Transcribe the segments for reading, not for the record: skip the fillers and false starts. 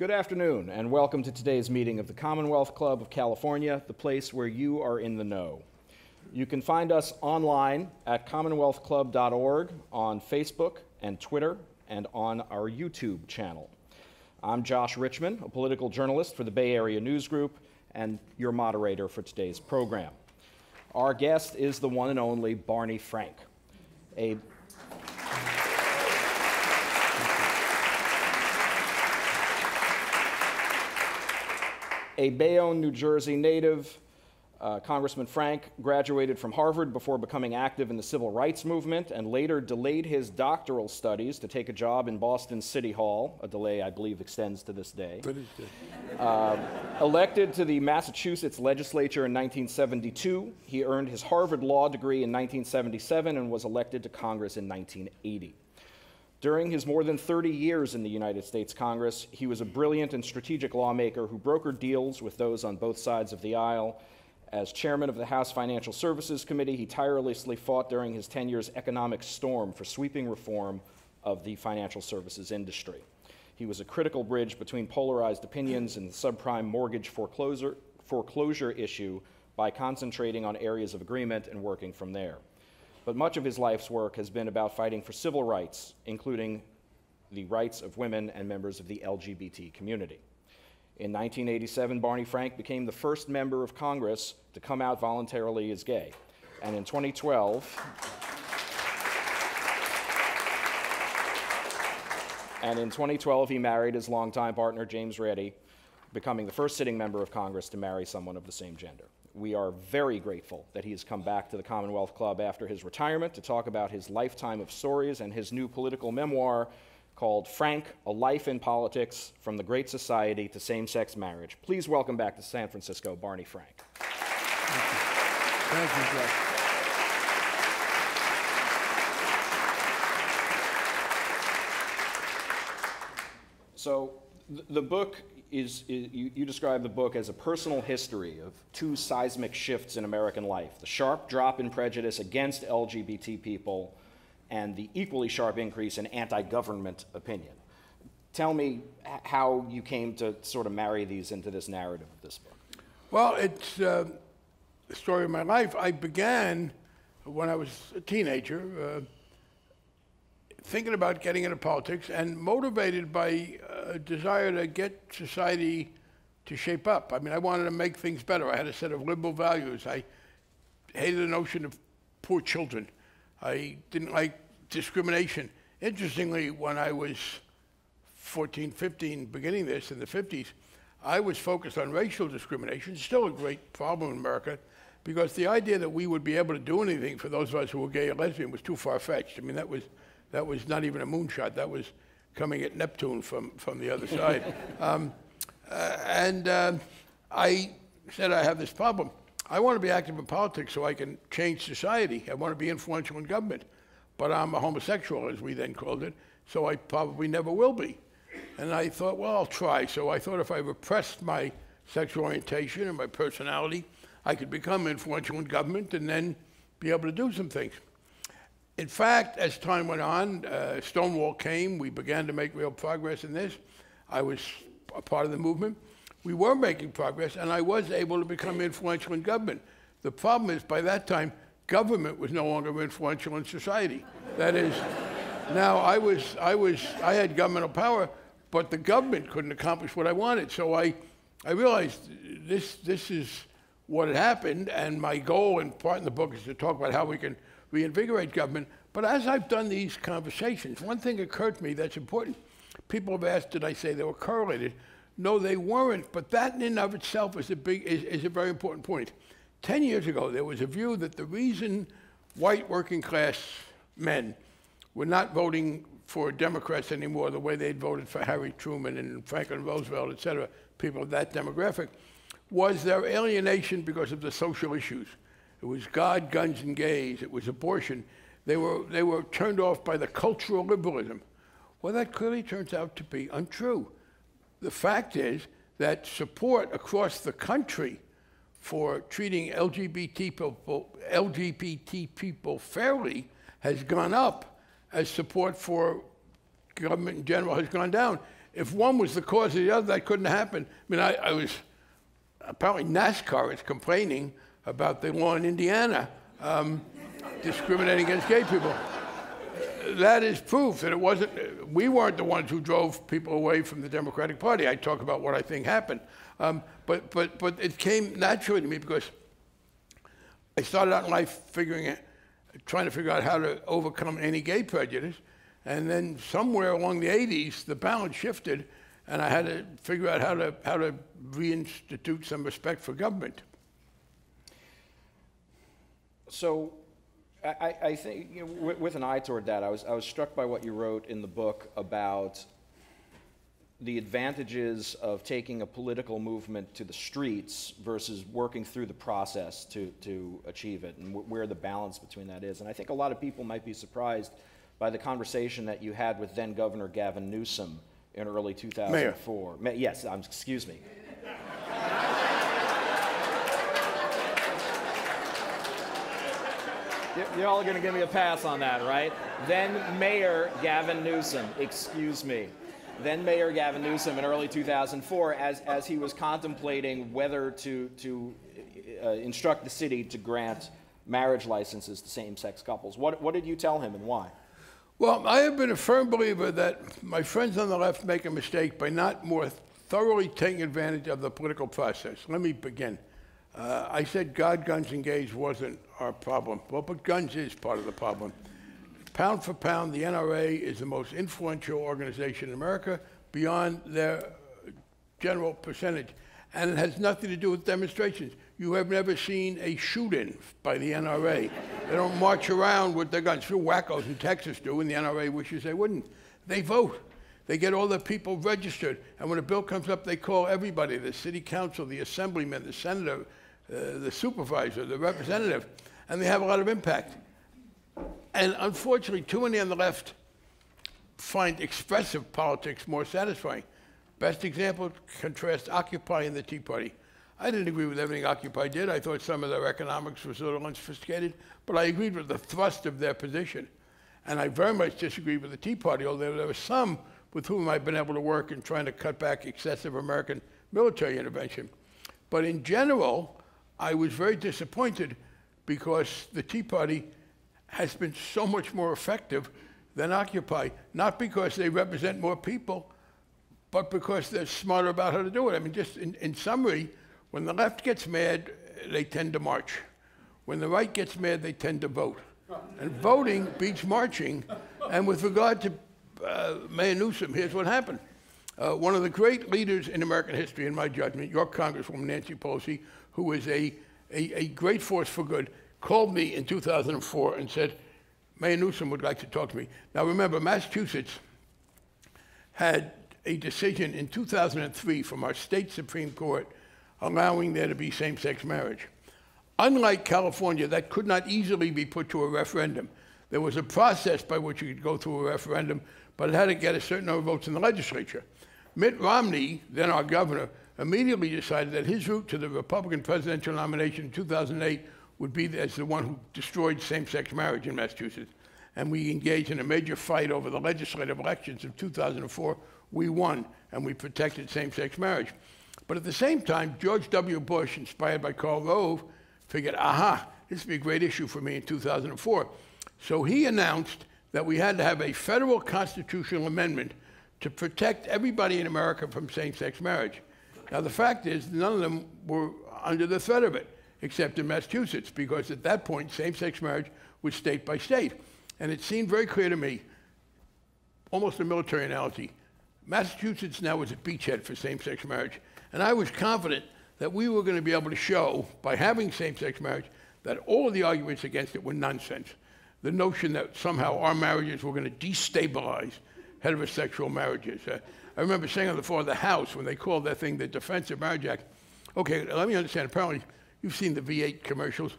Good afternoon, and welcome to today's meeting of the Commonwealth Club of California, the place where you are in the know. You can find us online at commonwealthclub.org, on Facebook and Twitter, and on our YouTube channel. I'm Josh Richman, a political journalist for the Bay Area News Group, and your moderator for today's program. Our guest is the one and only Barney Frank, a Bayonne, New Jersey native. Congressman Frank graduated from Harvard before becoming active in the civil rights movement and later delayed his doctoral studies to take a job in Boston City Hall, a delay I believe extends to this day. Elected to the Massachusetts legislature in 1972, he earned his Harvard Law degree in 1977 and was elected to Congress in 1980. During his more than 30 years in the United States Congress, he was a brilliant and strategic lawmaker who brokered deals with those on both sides of the aisle. As chairman of the House Financial Services Committee, he tirelessly fought during his tenure's economic storm for sweeping reform of the financial services industry. He was a critical bridge between polarized opinions in the subprime mortgage foreclosure issue by concentrating on areas of agreement and working from there. But much of his life's work has been about fighting for civil rights, including the rights of women and members of the LGBT community. In 1987, Barney Frank became the first member of Congress to come out voluntarily as gay. And in 2012, he married his longtime partner, James Reddy, becoming the first sitting member of Congress to marry someone of the same gender. We are very grateful that he has come back to the Commonwealth Club after his retirement to talk about his lifetime of stories and his new political memoir called Frank, A Life in Politics, From the Great Society to Same-Sex Marriage. Please welcome back to San Francisco, Barney Frank. Thank you, Jeff. So the book you describe the book as a personal history of two seismic shifts in American life, the sharp drop in prejudice against LGBT people and the equally sharp increase in anti-government opinion. Tell me how you came to sort of marry these into this narrative of this book. Well, it's the story of my life. I began when I was a teenager, thinking about getting into politics and motivated by a desire to get society to shape up. I mean, I wanted to make things better. I had a set of liberal values. I hated the notion of poor children. I didn't like discrimination. Interestingly, when I was 14, 15, beginning this in the 50s, I was focused on racial discrimination, still a great problem in America, because the idea that we would be able to do anything for those of us who were gay or lesbian was too far-fetched. I mean, that was not even a moonshot. That was coming at Neptune from the other side. I said, I have this problem. I want to be active in politics so I can change society. I want to be influential in government. But I'm a homosexual, as we then called it, so I probably never will be. And I thought, well, I'll try. So I thought if I repressed my sexual orientation and my personality, I could become influential in government and then be able to do some things. In fact, as time went on, Stonewall came. We began to make real progress in this. I was a part of the movement. We were making progress, and I was able to become influential in government. The problem is, by that time, government was no longer influential in society. That is, now I had governmental power, but the government couldn't accomplish what I wanted. So I realized this is what had happened, and my goal, and part in the book, is to talk about how we can reinvigorate government. But as I've done these conversations, one thing occurred to me that's important. People have asked, did I say they were correlated? No, they weren't, but that in and of itself is a very important point. 10 years ago, there was a view that the reason white working class men were not voting for Democrats anymore the way they'd voted for Harry Truman and Franklin Roosevelt, et cetera, people of that demographic, was their alienation because of the social issues. It was God, guns, and gays. It was abortion. They were turned off by the cultural liberalism. Well, that clearly turns out to be untrue. The fact is that support across the country for treating LGBT people fairly has gone up as support for government in general has gone down. if one was the cause of the other, that couldn't happen. I mean, I was, apparently NASCAR is complaining about the law in Indiana discriminating against gay people. That is proof that it wasn't, we weren't the ones who drove people away from the Democratic Party. I talk about what I think happened. But it came naturally to me because I started out in life trying to figure out how to overcome any gay prejudice. And then somewhere along the 80s, the balance shifted, and I had to figure out how to reinstitute some respect for government. So I think, with an eye toward that, I was struck by what you wrote in the book about the advantages of taking a political movement to the streets versus working through the process to achieve it, and where the balance between that is. And I think a lot of people might be surprised by the conversation that you had with then Governor Gavin Newsom in early 2004. Mayor. Yes, excuse me. You're all going to give me a pass on that, right? Then Mayor Gavin Newsom, excuse me. Then Mayor Gavin Newsom in early 2004, as he was contemplating whether to instruct the city to grant marriage licenses to same-sex couples. What did you tell him and why? Well, I have been a firm believer that my friends on the left make a mistake by not more thoroughly taking advantage of the political process. Let me begin. I said God, guns, and gays wasn't our problem. Well, but guns is part of the problem. Pound for pound, the NRA is the most influential organization in America beyond their general percentage. And it has nothing to do with demonstrations. You have never seen a shoot-in by the NRA. They don't march around with their guns. Few wackos in Texas do, and the NRA wishes they wouldn't. They vote. They get all the people registered. And when a bill comes up, they call everybody, the city council, the assemblyman, the senator, the supervisor, the representative, and they have a lot of impact. And unfortunately, too many on the left find expressive politics more satisfying. Best example, contrast Occupy and the Tea Party. I didn't agree with everything Occupy did. I thought some of their economics was a little unsophisticated, but I agreed with the thrust of their position. And I very much disagreed with the Tea Party, although there were some with whom I've been able to work in trying to cut back excessive American military intervention. But in general, I was very disappointed because the Tea Party has been so much more effective than Occupy, not because they represent more people, but because they're smarter about how to do it. I mean, just in summary, when the left gets mad, they tend to march. When the right gets mad, they tend to vote. And voting beats marching. And with regard to Mayor Newsom, here's what happened. One of the great leaders in American history, in my judgment, your Congresswoman Nancy Pelosi, who is a great force for good, called me in 2004 and said, Mayor Newsom would like to talk to me. Now remember, Massachusetts had a decision in 2003 from our state Supreme Court allowing there to be same-sex marriage. Unlike California, that could not easily be put to a referendum. There was a process by which you could go through a referendum, but it had to get a certain number of votes in the legislature. Mitt Romney, then our governor, immediately decided that his route to the Republican presidential nomination in 2008 would be as the one who destroyed same-sex marriage in Massachusetts. And we engaged in a major fight over the legislative elections of 2004. We won, and we protected same-sex marriage. But at the same time, George W. Bush, inspired by Karl Rove, figured, aha, this would be a great issue for me in 2004. So he announced that we had to have a federal constitutional amendment to protect everybody in America from same-sex marriage. Now, the fact is, none of them were under the threat of it, except in Massachusetts, because at that point, same-sex marriage was state by state. And it seemed very clear to me, almost a military analogy, Massachusetts now was a beachhead for same-sex marriage. And I was confident that we were going to be able to show, by having same-sex marriage, that all of the arguments against it were nonsense. The notion that somehow our marriages were going to destabilize heterosexual marriages. I remember saying on the floor of the House when they called that thing the Defense of Marriage Act, okay, let me understand, apparently you've seen the V8 commercials.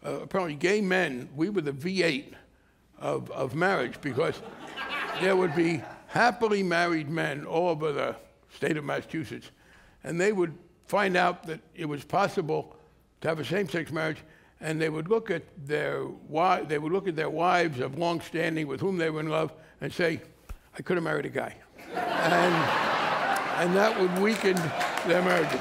Apparently gay men, we were the V8 of marriage, because there would be happily married men all over the state of Massachusetts, and they would find out that it was possible to have a same-sex marriage, and they would look at their wives of long standing with whom they were in love and say, I could have married a guy. And and that would weaken their marriages.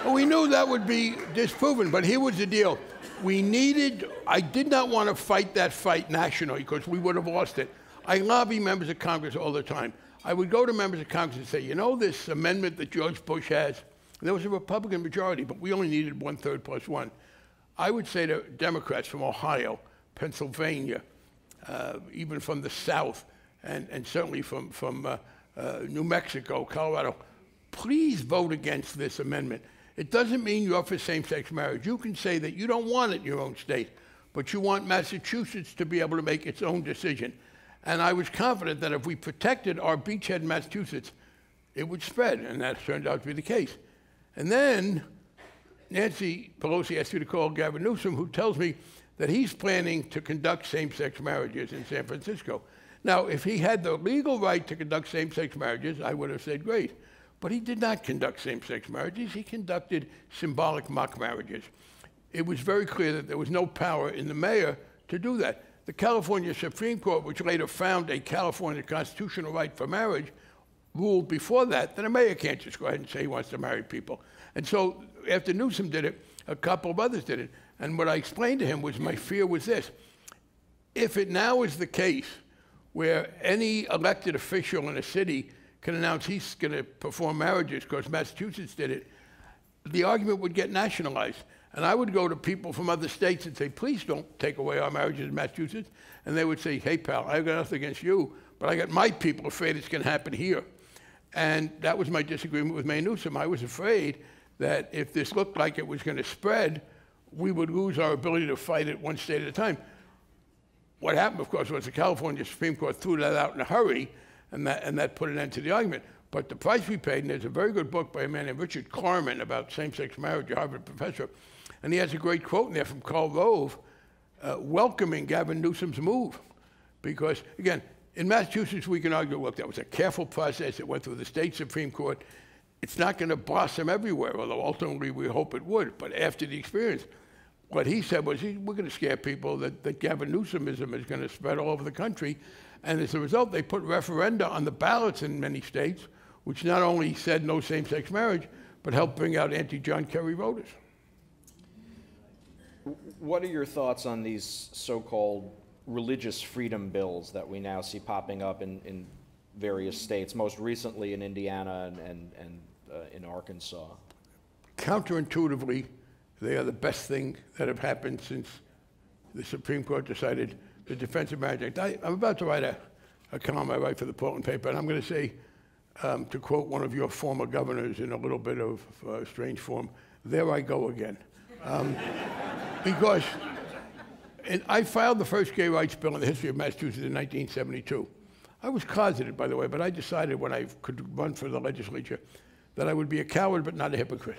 Well, we knew that would be disproven, but here was the deal. I did not want to fight that fight nationally because we would have lost it. I lobby members of Congress all the time. I would go to members of Congress and say, you know this amendment that George Bush has? There was a Republican majority, but we only needed 1/3 plus 1. I would say to Democrats from Ohio, Pennsylvania, even from the South, and certainly from New Mexico, Colorado, please vote against this amendment. It doesn't mean you're for same-sex marriage. You can say that you don't want it in your own state, but you want Massachusetts to be able to make its own decision. And I was confident that if we protected our beachhead in Massachusetts, it would spread, and that turned out to be the case. And then Nancy Pelosi asked me to call Gavin Newsom, who tells me that he's planning to conduct same-sex marriages in San Francisco. Now, if he had the legal right to conduct same-sex marriages, I would have said great. But he did not conduct same-sex marriages. He conducted symbolic mock marriages. It was very clear that there was no power in the mayor to do that. The California Supreme Court, which later found a California constitutional right for marriage, ruled before that a mayor can't just go ahead and say he wants to marry people. And so after Newsom did it, a couple of others did it. And what I explained to him was my fear was this. If it now is the case where any elected official in a city can announce he's going to perform marriages because Massachusetts did it, the argument would get nationalized. And I would go to people from other states and say, please don't take away our marriages in Massachusetts. And they would say, hey, pal, I've got nothing against you, but I got my people afraid it's going to happen here. And that was my disagreement with Mayor Newsom. I was afraid that if this looked like it was going to spread, we would lose our ability to fight it one state at a time. What happened, of course, was the California Supreme Court threw that out in a hurry, and that put an end to the argument. But the price we paid, and there's a very good book by a man named Richard Klarman about same-sex marriage, a Harvard professor, and he has a great quote in there from Karl Rove welcoming Gavin Newsom's move. Because, again, in Massachusetts, we can argue, look, that was a careful process. It went through the state Supreme Court. It's not going to blossom everywhere, although ultimately we hope it would. But after the experience, what he said was, we're going to scare people that Gavin Newsomism is going to spread all over the country. And as a result, they put referenda on the ballots in many states, which not only said no same-sex marriage, but helped bring out anti-John Kerry voters. What are your thoughts on these so-called religious freedom bills that we now see popping up in various states, most recently in Indiana and in Arkansas? Counterintuitively, they are the best thing that have happened since the Supreme Court decided the Defense of Marriage Act. I'm about to write a column I write for the Portland paper, and I'm going to say, to quote one of your former governors in a little bit of strange form, there I go again. Because I filed the first gay rights bill in the history of Massachusetts in 1972. I was closeted, by the way, but I decided when I could run for the legislature that I would be a coward but not a hypocrite,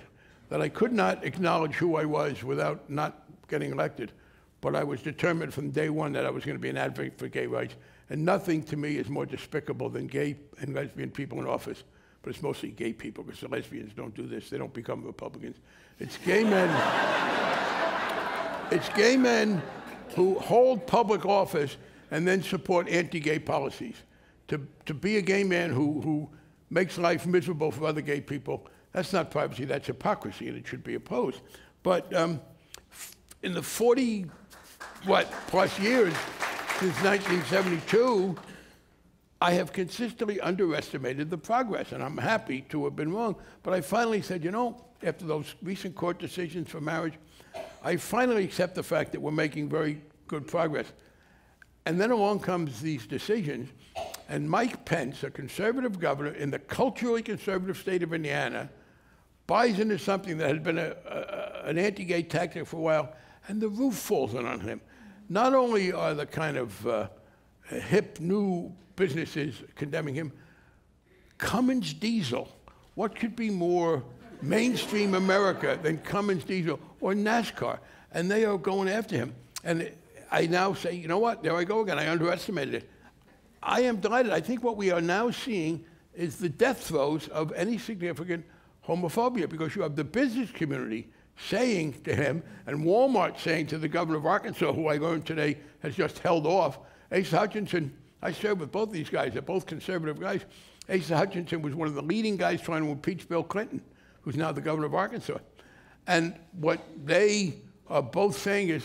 that I could not acknowledge who I was without not getting elected. But I was determined from day one that I was going to be an advocate for gay rights. And nothing to me is more despicable than gay and lesbian people in office. But it's mostly gay people, because the lesbians don't do this. They don't become Republicans. It's gay men. It's gay men who hold public office and then support anti-gay policies. To be a gay man who makes life miserable for other gay people, that's not privacy, that's hypocrisy, and it should be opposed. But in the 40-plus years since 1972, I have consistently underestimated the progress, and I'm happy to have been wrong. But I finally said, you know, after those recent court decisions for marriage, I finally accept the fact that we're making very good progress. And then along comes these decisions, and Mike Pence, a conservative governor in the culturally conservative state of Indiana, buys into something that had been an anti-gay tactic for a while, and the roof falls in on him. Not only are the kind of hip new businesses condemning him, Cummins Diesel, what could be more mainstream America than Cummins Diesel or NASCAR? And they are going after him. And I now say, you know what, there I go again, I underestimated it. I am delighted. I think what we are now seeing is the death throes of any significant homophobia, because you have the business community saying to him, and Walmart saying to the governor of Arkansas, who I learned today has just held off. Asa Hutchinson, I served with both these guys, they're both conservative guys. Asa Hutchinson was one of the leading guys trying to impeach Bill Clinton, who's now the governor of Arkansas. And what they are both saying is,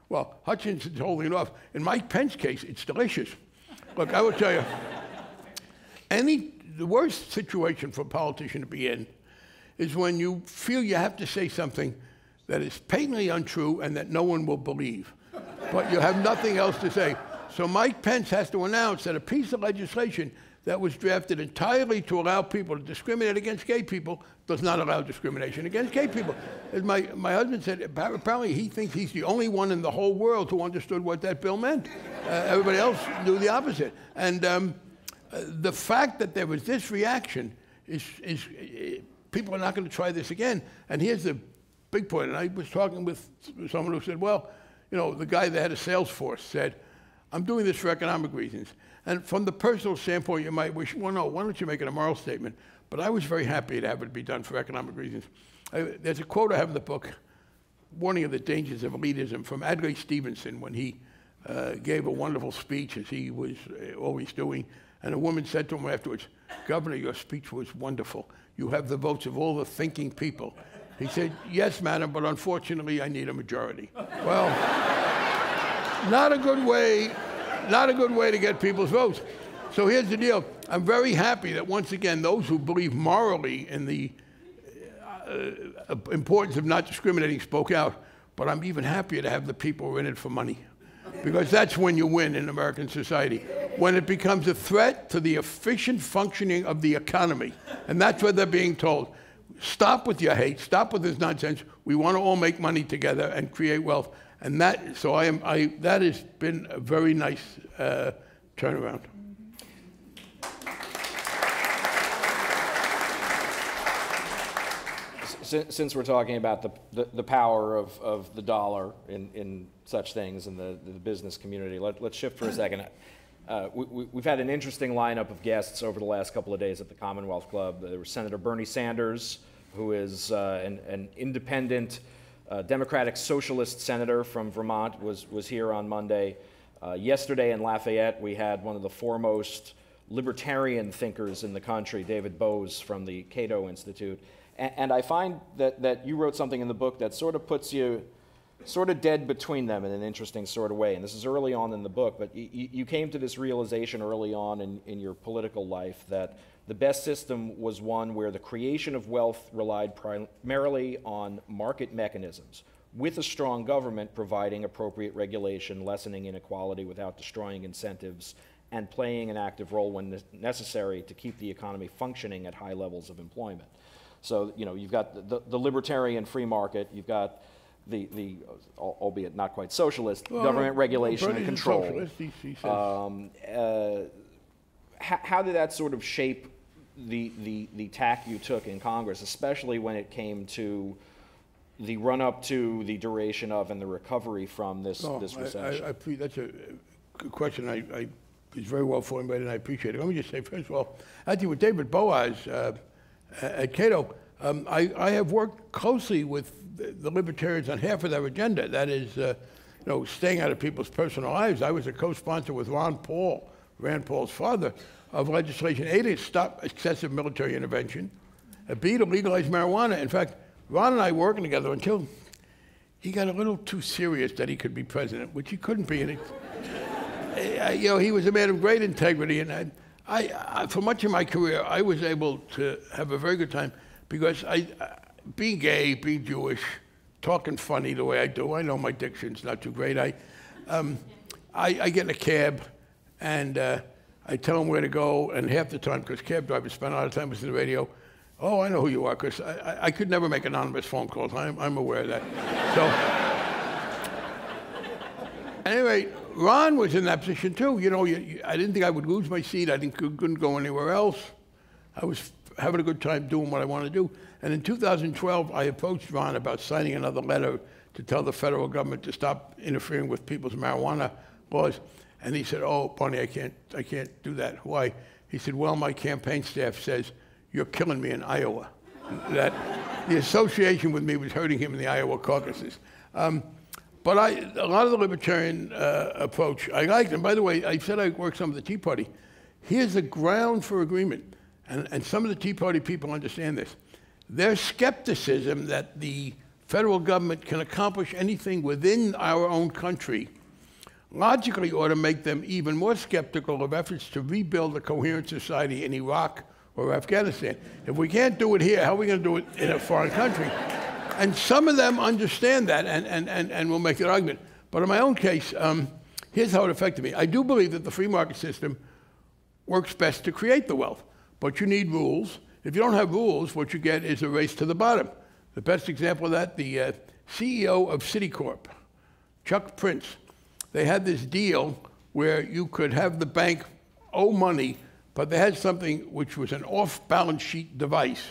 well, Hutchinson's holding it off. In Mike Pence's case, it's delicious. Look, I will tell you, the worst situation for a politician to be in is when you feel you have to say something that is patently untrue and that no one will believe, but you have nothing else to say. So Mike Pence has to announce that a piece of legislation that was drafted entirely to allow people to discriminate against gay people does not allow discrimination against gay people. As my husband said, apparently he thinks he's the only one in the whole world who understood what that bill meant. Everybody else knew the opposite. And the fact that there was this reaction is people are not going to try this again. And here's the big point. And I was talking with someone who said, well, you know, the guy that had a sales force said, I'm doing this for economic reasons. And from the personal standpoint, you might wish, well, no, why don't you make it a moral statement? But I was very happy to have it be done for economic reasons. There's a quote I have in the book, warning of the dangers of elitism, from Adlai Stevenson when he gave a wonderful speech, as he was always doing. And a woman said to him afterwards, Governor, your speech was wonderful. You have the votes of all the thinking people. He said, yes, madam, but unfortunately, I need a majority. Well, not a good way to get people's votes. So here's the deal. I'm very happy that, once again, those who believe morally in the importance of not discriminating spoke out. But I'm even happier to have the people who are in it for money, because that's when you win in American society. When it becomes a threat to the efficient functioning of the economy. And that's what they're being told. Stop with your hate. Stop with this nonsense. We want to all make money together and create wealth. And that, so that has been a very nice turnaround. Since we're talking about the power of the dollar in such things in the business community, let's shift for a second. We've had an interesting lineup of guests over the last couple of days at the Commonwealth Club. There was Senator Bernie Sanders, who is an independent Democratic Socialist senator from Vermont, was here on Monday. Yesterday in Lafayette, we had one of the foremost libertarian thinkers in the country, David Bose from the Cato Institute. And I find that you wrote something in the book that sort of puts you sort of dead between them in an interesting sort of way. And this is early on in the book, but you came to this realization early on in your political life that the best system was one where the creation of wealth relied primarily on market mechanisms, with a strong government providing appropriate regulation, lessening inequality without destroying incentives, and playing an active role when necessary to keep the economy functioning at high levels of employment. So, you know, you've got the libertarian free market, you've got the albeit not quite socialist, government regulation and control. How did that sort of shape the tack you took in Congress, especially when it came to the run-up to the duration of and the recovery from this recession? That's a good question. I was very well formulated, and I appreciate it. Let me just say, first of all, I think with David Boaz at Cato, I have worked closely with the libertarians on half of their agenda. That is, staying out of people's personal lives. I was a co-sponsor with Ron Paul, Rand Paul's father, of legislation A, to stop excessive military intervention, B, to legalize marijuana. In fact, Ron and I working together until he got a little too serious that he could be president, which he couldn't be. And he was a man of great integrity, and I, for much of my career, I was able to have a very good time because being gay, being Jewish, talking funny the way I do, I know my diction's not too great. I get in a cab, and I tell them where to go, and half the time, because cab drivers spend a lot of time listening to the radio, oh, I know who you are, because I could never make anonymous phone calls. I'm aware of that. So, anyway, Ron was in that position too. I didn't think I would lose my seat. I couldn't go anywhere else. I was having a good time doing what I wanted to do. And in 2012, I approached Ron about signing another letter to tell the federal government to stop interfering with people's marijuana laws. And he said, oh, Barney, I can't do that. Why? He said, well, my campaign staff says, you're killing me in Iowa. That the association with me was hurting him in the Iowa caucuses. But a lot of the libertarian approach, I liked. And by the way, I said I worked some of the Tea Party. Here's the ground for agreement. and some of the Tea Party people understand this, their skepticism that the federal government can accomplish anything within our own country logically ought to make them even more skeptical of efforts to rebuild a coherent society in Iraq or Afghanistan. If we can't do it here, how are we going to do it in a foreign country? And some of them understand that and will make that argument. But in my own case, here's how it affected me. I do believe that the free market system works best to create the wealth, but you need rules. If you don't have rules, what you get is a race to the bottom. The best example of that, the CEO of Citicorp, Chuck Prince, they had this deal where you could have the bank owe money, but they had something which was an off-balance sheet device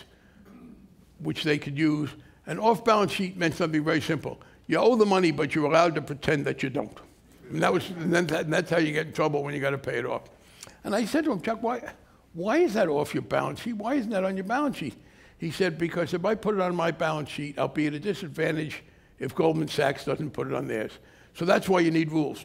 which they could use. An off-balance sheet meant something very simple. You owe the money, but you're allowed to pretend that you don't. And that's how you get in trouble when you got to pay it off. And I said to him, Chuck, why is that off your balance sheet? Why isn't that on your balance sheet? He said, because if I put it on my balance sheet, I'll be at a disadvantage if Goldman Sachs doesn't put it on theirs. So that's why you need rules,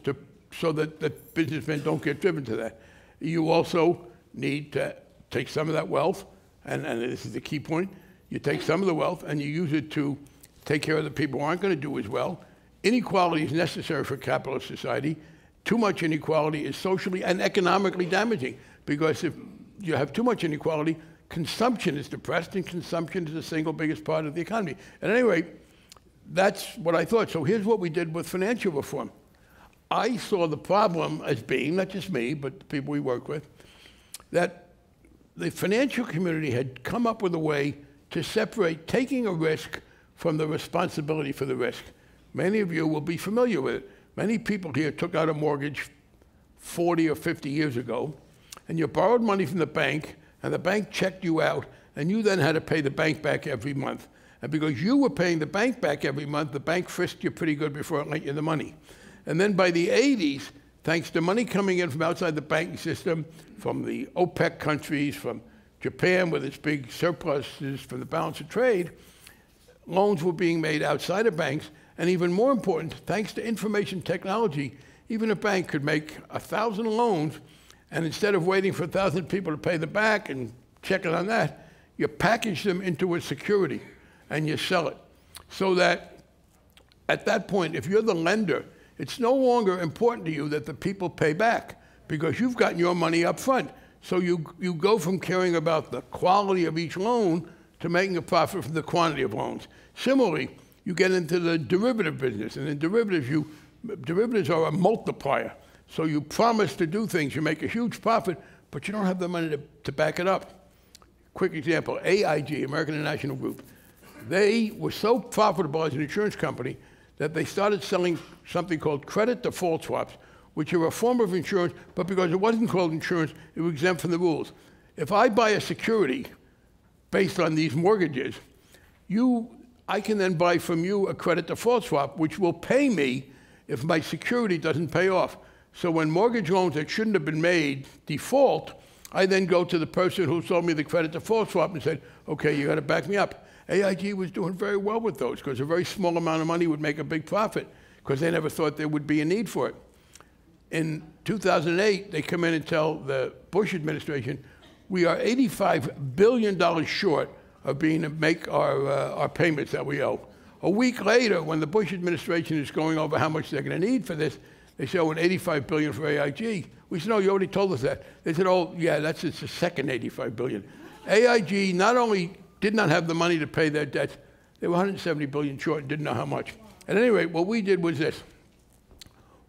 so that businessmen don't get driven to that. You also need to take some of that wealth, and this is the key point, you take some of the wealth and you use it to take care of the people who aren't going to do as well. Inequality is necessary for a capitalist society. Too much inequality is socially and economically damaging, because if you have too much inequality, consumption is depressed, and consumption is the single biggest part of the economy. At any rate, that's what I thought. So here's what we did with financial reform. I saw the problem as being, not just me, but the people we work with, that the financial community had come up with a way to separate taking a risk from the responsibility for the risk. Many of you will be familiar with it. Many people here took out a mortgage 40 or 50 years ago, and you borrowed money from the bank, and the bank checked you out, and you then had to pay the bank back every month. And because you were paying the bank back every month, the bank frisked you pretty good before it lent you the money. And then by the 80s, thanks to money coming in from outside the banking system, from the OPEC countries, from Japan with its big surpluses from the balance of trade, loans were being made outside of banks. And even more important, thanks to information technology, even a bank could make 1,000 loans, and instead of waiting for 1,000 people to pay the back and check it on that, you package them into a security and you sell it. So that at that point, if you're the lender, it's no longer important to you that the people pay back, because you've gotten your money up front. So you go from caring about the quality of each loan to making a profit from the quantity of loans. Similarly, you get into the derivative business, and in derivatives are a multiplier. So you promise to do things, you make a huge profit, but you don't have the money to back it up. Quick example, AIG, American International Group, they were so profitable as an insurance company that they started selling something called credit default swaps, which are a form of insurance, but because it wasn't called insurance, it was exempt from the rules. If I buy a security based on these mortgages, I can then buy from you a credit default swap, which will pay me if my security doesn't pay off. So when mortgage loans that shouldn't have been made default, I then go to the person who sold me the credit default swap and said, okay, you got to back me up. AIG was doing very well with those, because a very small amount of money would make a big profit, because they never thought there would be a need for it. In 2008, they come in and tell the Bush administration, we are $85 billion short of being to make our payments that we owe. A week later, when the Bush administration is going over how much they're going to need for this, they say, oh, $85 billion for AIG. We said, no, you already told us that. They said, oh, yeah, it's the second $85 billion. AIG not only did not have the money to pay their debts, they were $170 billion short and didn't know how much. At any rate, what we did was this.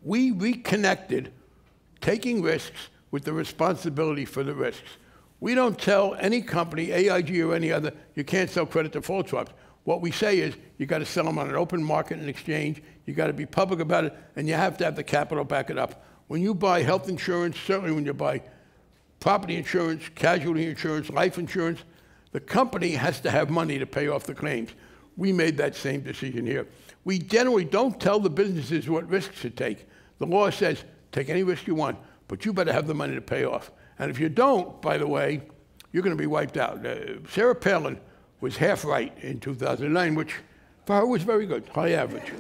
We reconnected taking risks with the responsibility for the risks. We don't tell any company, AIG or any other, you can't sell credit default swaps. What we say is you got to sell them on an open market and exchange, you got to be public about it, and you have to have the capital back it up. When you buy health insurance, certainly when you buy property insurance, casualty insurance, life insurance, the company has to have money to pay off the claims. We made that same decision here. We generally don't tell the businesses what risks to take. The law says, take any risk you want, but you better have the money to pay off. And if you don't, by the way, you're going to be wiped out. Sarah Palin was half right in 2009, which for her was very good, high average.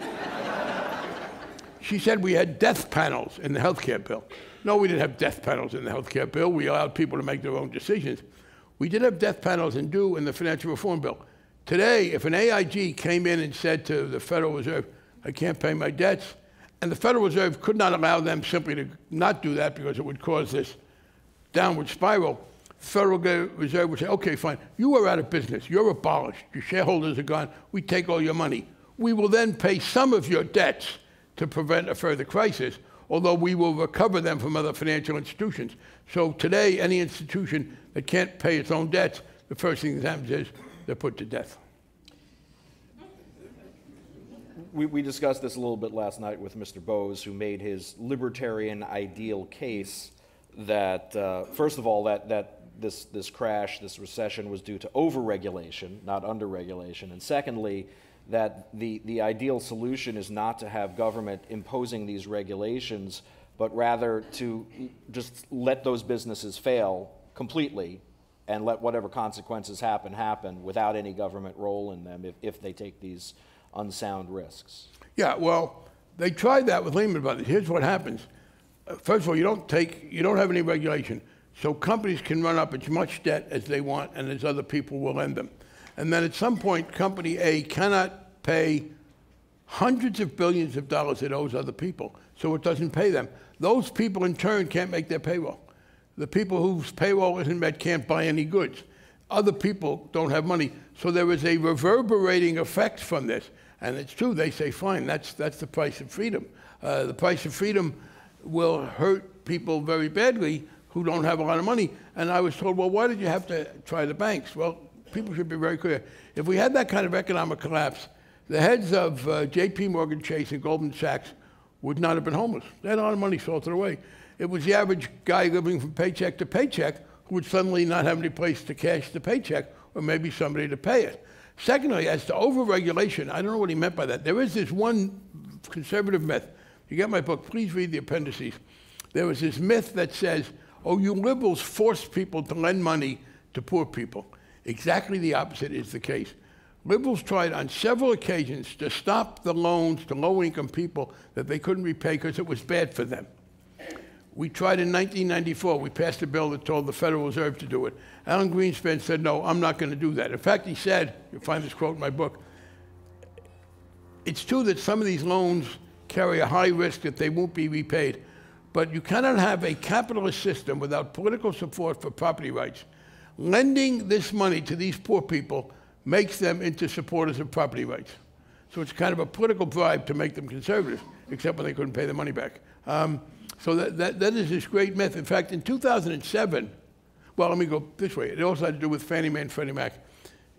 She said we had death panels in the health care bill. No, we didn't have death panels in the health care bill. We allowed people to make their own decisions. We did have death panels and do in the financial reform bill. Today, if an AIG came in and said to the Federal Reserve, I can't pay my debts, and the Federal Reserve could not allow them simply to not do that because it would cause this downward spiral, Federal Reserve would say, okay, fine, you are out of business, you're abolished, your shareholders are gone, we take all your money. We will then pay some of your debts to prevent a further crisis, although we will recover them from other financial institutions. So today, any institution that can't pay its own debts, the first thing that happens is they're put to death. We discussed this a little bit last night with Mr. Bose, who made his libertarian ideal case that, first of all, that this crash, this recession was due to overregulation, not underregulation, and secondly, that the ideal solution is not to have government imposing these regulations, but rather to just let those businesses fail completely and let whatever consequences happen without any government role in them if they take these unsound risks. Yeah, well, they tried that with Lehman Brothers. Here's what happens. First of all, you don't have any regulation, so companies can run up as much debt as they want and as other people will lend them. And then at some point, company A cannot pay hundreds of billions of dollars it owes other people, so it doesn't pay them. Those people in turn can't make their payroll. The people whose payroll isn't met can't buy any goods. Other people don't have money. So there is a reverberating effect from this. And it's true, they say, fine, that's the price of freedom. The price of freedom will hurt people very badly who don't have a lot of money. And I was told, well, why did you have to try the banks? Well, people should be very clear. If we had that kind of economic collapse, the heads of J.P. Morgan Chase and Goldman Sachs would not have been homeless. They had a lot of money salted away. It was the average guy living from paycheck to paycheck who would suddenly not have any place to cash the paycheck or maybe somebody to pay it. Secondly, as to overregulation, I don't know what he meant by that. There is this one conservative myth. You get my book, please read the appendices. There was this myth that says, oh, you liberals force people to lend money to poor people. Exactly the opposite is the case. Liberals tried on several occasions to stop the loans to low-income people that they couldn't repay because it was bad for them. We tried in 1994. We passed a bill that told the Federal Reserve to do it. Alan Greenspan said, no, I'm not going to do that. In fact, he said, you'll find this quote in my book, it's true that some of these loans carry a high risk that they won't be repaid, but you cannot have a capitalist system without political support for property rights. Lending this money to these poor people makes them into supporters of property rights. So it's kind of a political bribe to make them conservative, except when they couldn't pay the money back. So that is this great myth. In fact, in 2007, well, let me go this way. It also had to do with Fannie Mae and Freddie Mac.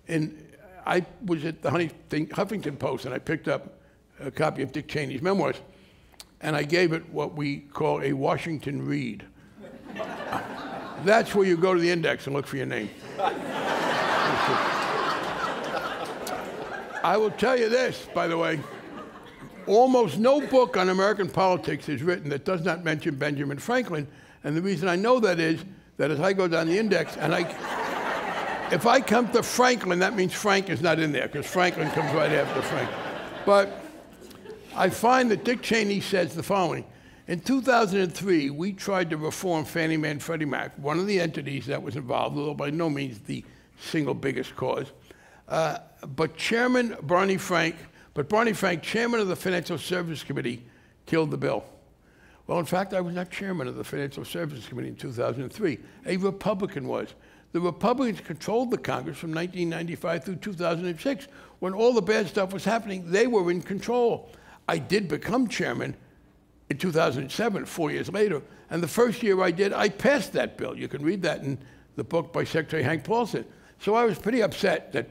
And I was at the Huffington Post, and I picked up a copy of Dick Cheney's memoirs, and I gave it what we call a Washington read. That's where you go to the index and look for your name. I will tell you this, by the way. Almost no book on American politics is written that does not mention Benjamin Franklin. And the reason I know that is that as I go down the index, and if I come to Franklin, that means Frank is not in there, because Franklin comes right after Frank. But I find that Dick Cheney says the following. In 2003, we tried to reform Fannie Mae and Freddie Mac, one of the entities that was involved, although by no means the single biggest cause. But Barney Frank, chairman of the Financial Services Committee, killed the bill. Well, in fact, I was not chairman of the Financial Services Committee in 2003. A Republican was. The Republicans controlled the Congress from 1995 through 2006. When all the bad stuff was happening, they were in control. I did become chairman in 2007, 4 years later, and the first year I did, I passed that bill. You can read that in the book by Secretary Hank Paulson. So I was pretty upset that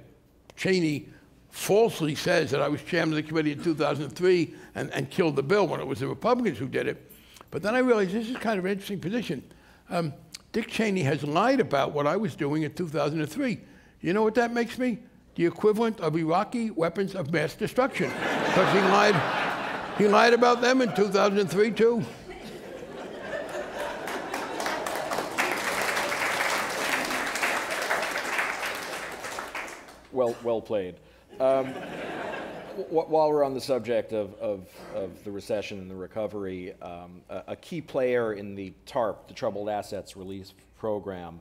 Cheney falsely says that I was chairman of the committee in 2003 and killed the bill when it was the Republicans who did it. But then I realized this is kind of an interesting position. Dick Cheney has lied about what I was doing in 2003. You know what that makes me? The equivalent of Iraqi weapons of mass destruction. Because he lied about them in 2003 too. Well played. While we're on the subject of the recession and the recovery, a key player in the TARP, the Troubled Assets Relief Program,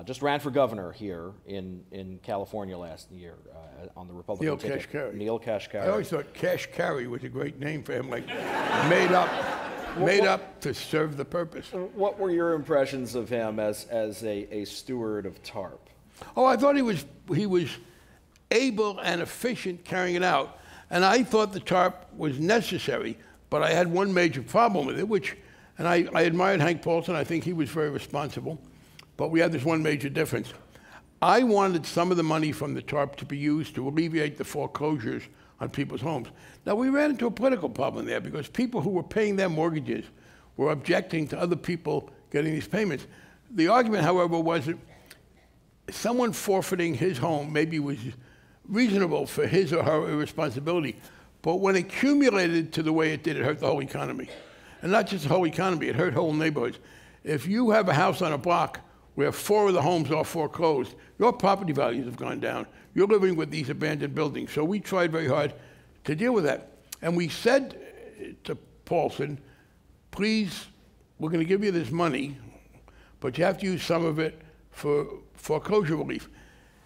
just ran for governor here in California last year on the Republican ticket. Kashkari. Neil Kashkari. I always thought Kashkari was a great name for him, like made up to serve the purpose. What were your impressions of him as a steward of TARP? Oh, I thought he was able and efficient carrying it out. And I thought the TARP was necessary, but I had one major problem with it, and I admired Hank Paulson. I think he was very responsible. But we had this one major difference. I wanted some of the money from the TARP to be used to alleviate the foreclosures on people's homes. Now, we ran into a political problem there because people who were paying their mortgages were objecting to other people getting these payments. The argument, however, was that someone forfeiting his home maybe was reasonable for his or her irresponsibility, but when it accumulated to the way it did, it hurt the whole economy. And not just the whole economy, it hurt whole neighborhoods. If you have a house on a block where 4 of the homes are foreclosed, your property values have gone down. You're living with these abandoned buildings. So we tried very hard to deal with that. And we said to Paulson, please, we're going to give you this money, but you have to use some of it for foreclosure relief.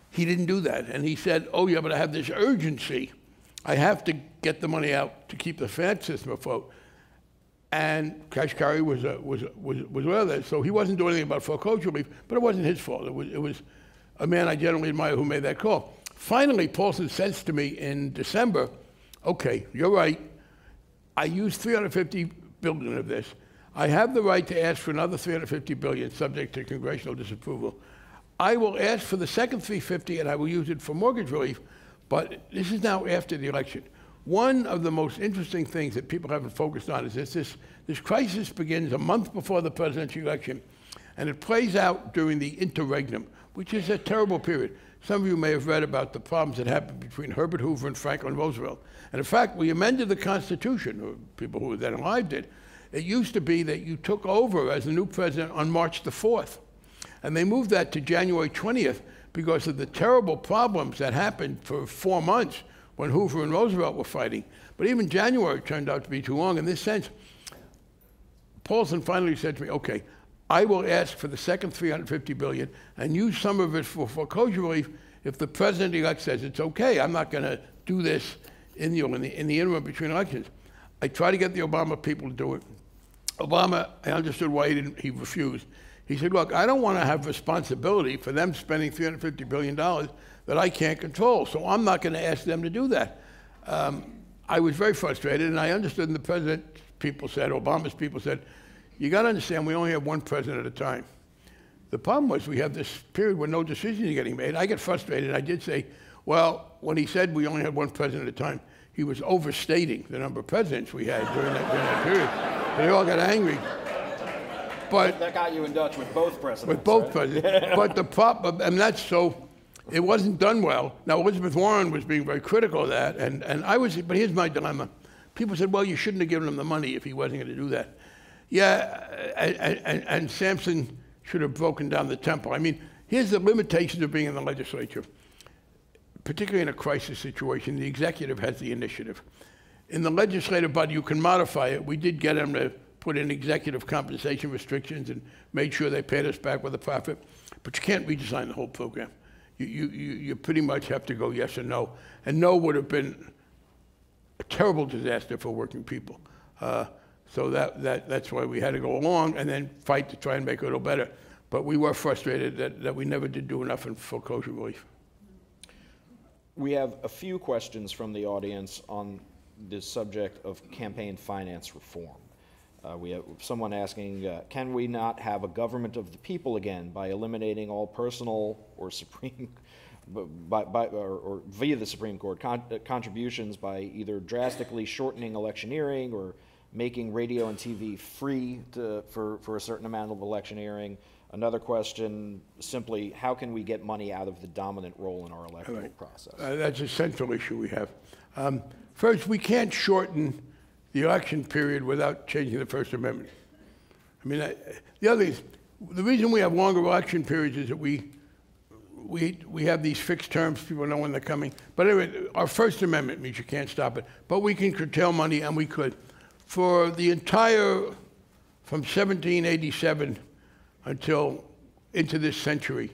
He didn't do that. And he said, oh, yeah, but I have this urgency. I have to get the money out to keep the finance system afloat. And Kashkari was aware of that. So he wasn't doing anything about foreclosure relief, but it wasn't his fault. It was a man I generally admire who made that call. Finally, Paulson says to me in December, okay, you're right. I used $350 billion of this. I have the right to ask for another $350 billion subject to congressional disapproval. I will ask for the second $350 and I will use it for mortgage relief, but this is now after the election. One of the most interesting things that people haven't focused on is this crisis begins a month before the presidential election, and it plays out during the interregnum, which is a terrible period. Some of you may have read about the problems that happened between Herbert Hoover and Franklin Roosevelt. And in fact, we amended the Constitution, or people who were then alive did. It used to be that you took over as the new president on March the 4th. And they moved that to January 20th because of the terrible problems that happened for 4 months when Hoover and Roosevelt were fighting. But even January turned out to be too long. In this sense, Paulson finally said to me, okay, I will ask for the second $350 billion and use some of it for foreclosure relief if the president-elect says it's okay. I'm not going to do this in the interim between elections. I tried to get the Obama people to do it. Obama, I understood why he refused. He said, look, I don't want to have responsibility for them spending $350 billion that I can't control, so I'm not going to ask them to do that. I was very frustrated, and I understood, and the president's people said, Obama's people said, you got to understand, we only have one president at a time. The problem was we have this period where no decisions are getting made. I get frustrated. I did say, well, when he said we only had one president at a time, he was overstating the number of presidents we had during that period. They all got angry. But that got you in Dutch with both presidents. With both presidents. But the problem, and that's so, it wasn't done well. Now, Elizabeth Warren was being very critical of that, and I was, but here's my dilemma. People said, well, you shouldn't have given him the money if he wasn't going to do that. Yeah, and Sampson should have broken down the temple. I mean, here's the limitations of being in the legislature. Particularly in a crisis situation, the executive has the initiative. In the legislative body, you can modify it. We did get him to put in executive compensation restrictions and made sure they paid us back with a profit. But you can't redesign the whole program. You pretty much have to go yes or no. And no would have been a terrible disaster for working people. So that's why we had to go along and then fight to try and make it a little better. But we were frustrated that we never did do enough in foreclosure relief. We have a few questions from the audience on the subject of campaign finance reform. We have someone asking, can we not have a government of the people again by eliminating all personal or or via the Supreme Court contributions by either drastically shortening electioneering or making radio and TV free for a certain amount of electioneering? Another question, simply, how can we get money out of the dominant role in our electoral process? That's a central issue we have. First, we can't shorten the election period without changing the First Amendment. I mean, the other thing is, the reason we have longer election periods is that we have these fixed terms, people know when they're coming. But anyway, our First Amendment means you can't stop it. But we can curtail money, and we could. For the entire, from 1787 until into this century,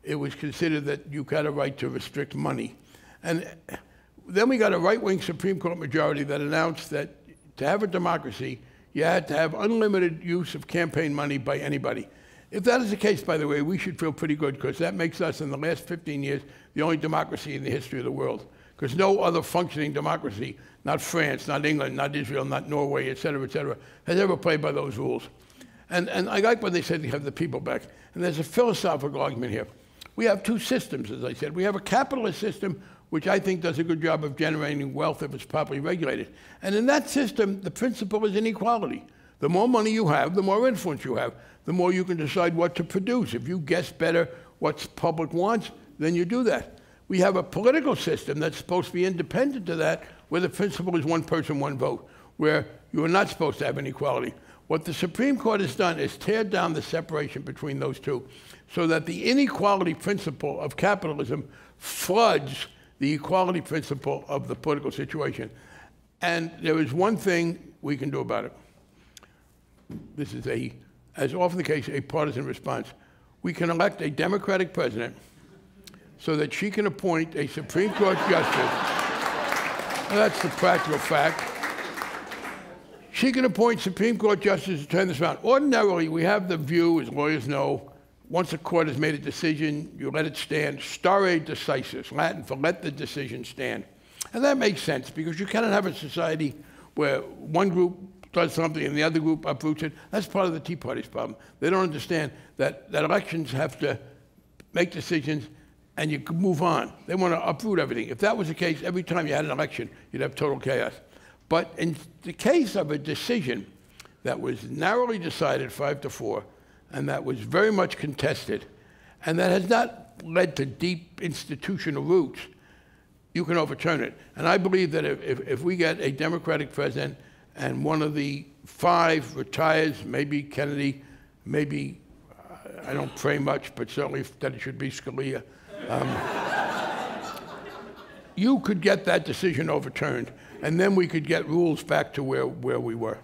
it was considered that you got a right to restrict money. And then we got a right-wing Supreme Court majority that announced that to have a democracy, you had to have unlimited use of campaign money by anybody. If that is the case, by the way, we should feel pretty good, because that makes us, in the last 15 years, the only democracy in the history of the world. Because no other functioning democracy, not France, not England, not Israel, not Norway, et cetera, has ever played by those rules. And I like when they said you have the people back. And there's a philosophical argument here. We have two systems, as I said. We have a capitalist system, which I think does a good job of generating wealth if it's properly regulated. And in that system, the principle is inequality. The more money you have, the more influence you have, the more you can decide what to produce. If you guess better what the public wants, then you do that. We have a political system that's supposed to be independent of that, where the principle is one person, one vote, where you are not supposed to have inequality. What the Supreme Court has done is tear down the separation between those two, so that the inequality principle of capitalism floods the equality principle of the political situation. And there is one thing we can do about it. This is, as often the case, a partisan response. We can elect a Democratic president so that she can appoint a Supreme Court justice. Well, that's the practical fact. She can appoint Supreme Court justices to turn this around. Ordinarily, we have the view, as lawyers know, once a court has made a decision, you let it stand. Stare decisis, Latin for let the decision stand. And that makes sense, because you cannot have a society where one group does something and the other group uproots it. That's part of the Tea Party's problem. They don't understand that elections have to make decisions and you can move on. They want to uproot everything. If that was the case, every time you had an election, you'd have total chaos. But in the case of a decision that was narrowly decided 5-4, and that was very much contested, and that has not led to deep institutional roots, you can overturn it. And I believe that if we get a Democratic president and one of the 5 retires, maybe Kennedy, maybe, I don't pray much, but certainly that it should be Scalia, you could get that decision overturned, and then we could get rules back to where we were.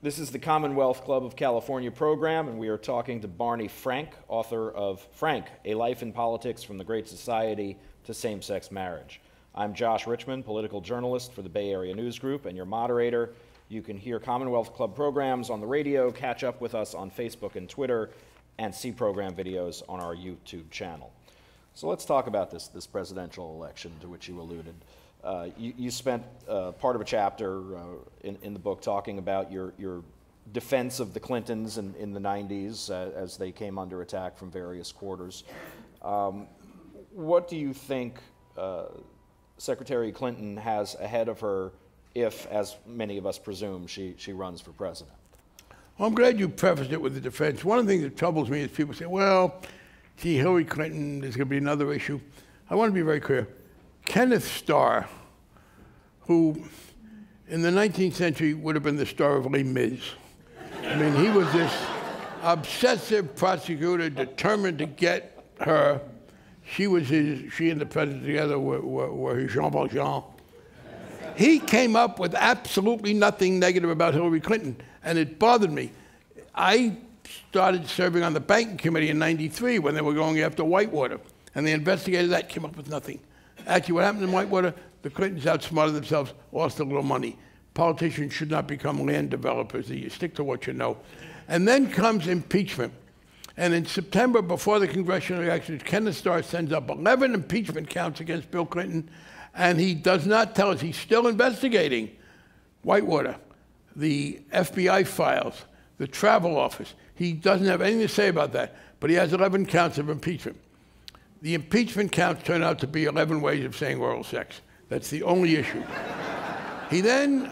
This is the Commonwealth Club of California program, and we are talking to Barney Frank, author of Frank, A Life in Politics from the Great Society to Same-Sex Marriage. I'm Josh Richmond, political journalist for the Bay Area News Group, and your moderator. You can hear Commonwealth Club programs on the radio, catch up with us on Facebook and Twitter, and see program videos on our YouTube channel. So let's talk about this presidential election to which you alluded. You spent part of a chapter in the book talking about your defense of the Clintons in the 90s as they came under attack from various quarters. What do you think Secretary Clinton has ahead of her if, as many of us presume, she runs for president? Well, I'm glad you prefaced it with the defense. One of the things that troubles me is people say, well, see, Hillary Clinton, there's going to be another issue. I want to be very clear. Kenneth Starr, who in the 19th century would have been the star of Les Mis. I mean, he was this obsessive prosecutor determined to get her. She and the president together were his Jean Valjean. He came up with absolutely nothing negative about Hillary Clinton, and it bothered me. I started serving on the banking committee in '93 when they were going after Whitewater, and they investigated that, came up with nothing. Actually, what happened in Whitewater, the Clintons outsmarted themselves, lost a little money. Politicians should not become land developers. You stick to what you know. And then comes impeachment. And in September, before the congressional elections, Kenneth Starr sends up 11 impeachment counts against Bill Clinton, and he does not tell us. He's still investigating Whitewater, the FBI files, the travel office. He doesn't have anything to say about that, but he has 11 counts of impeachment. The impeachment counts turn out to be 11 ways of saying oral sex. That's the only issue. He then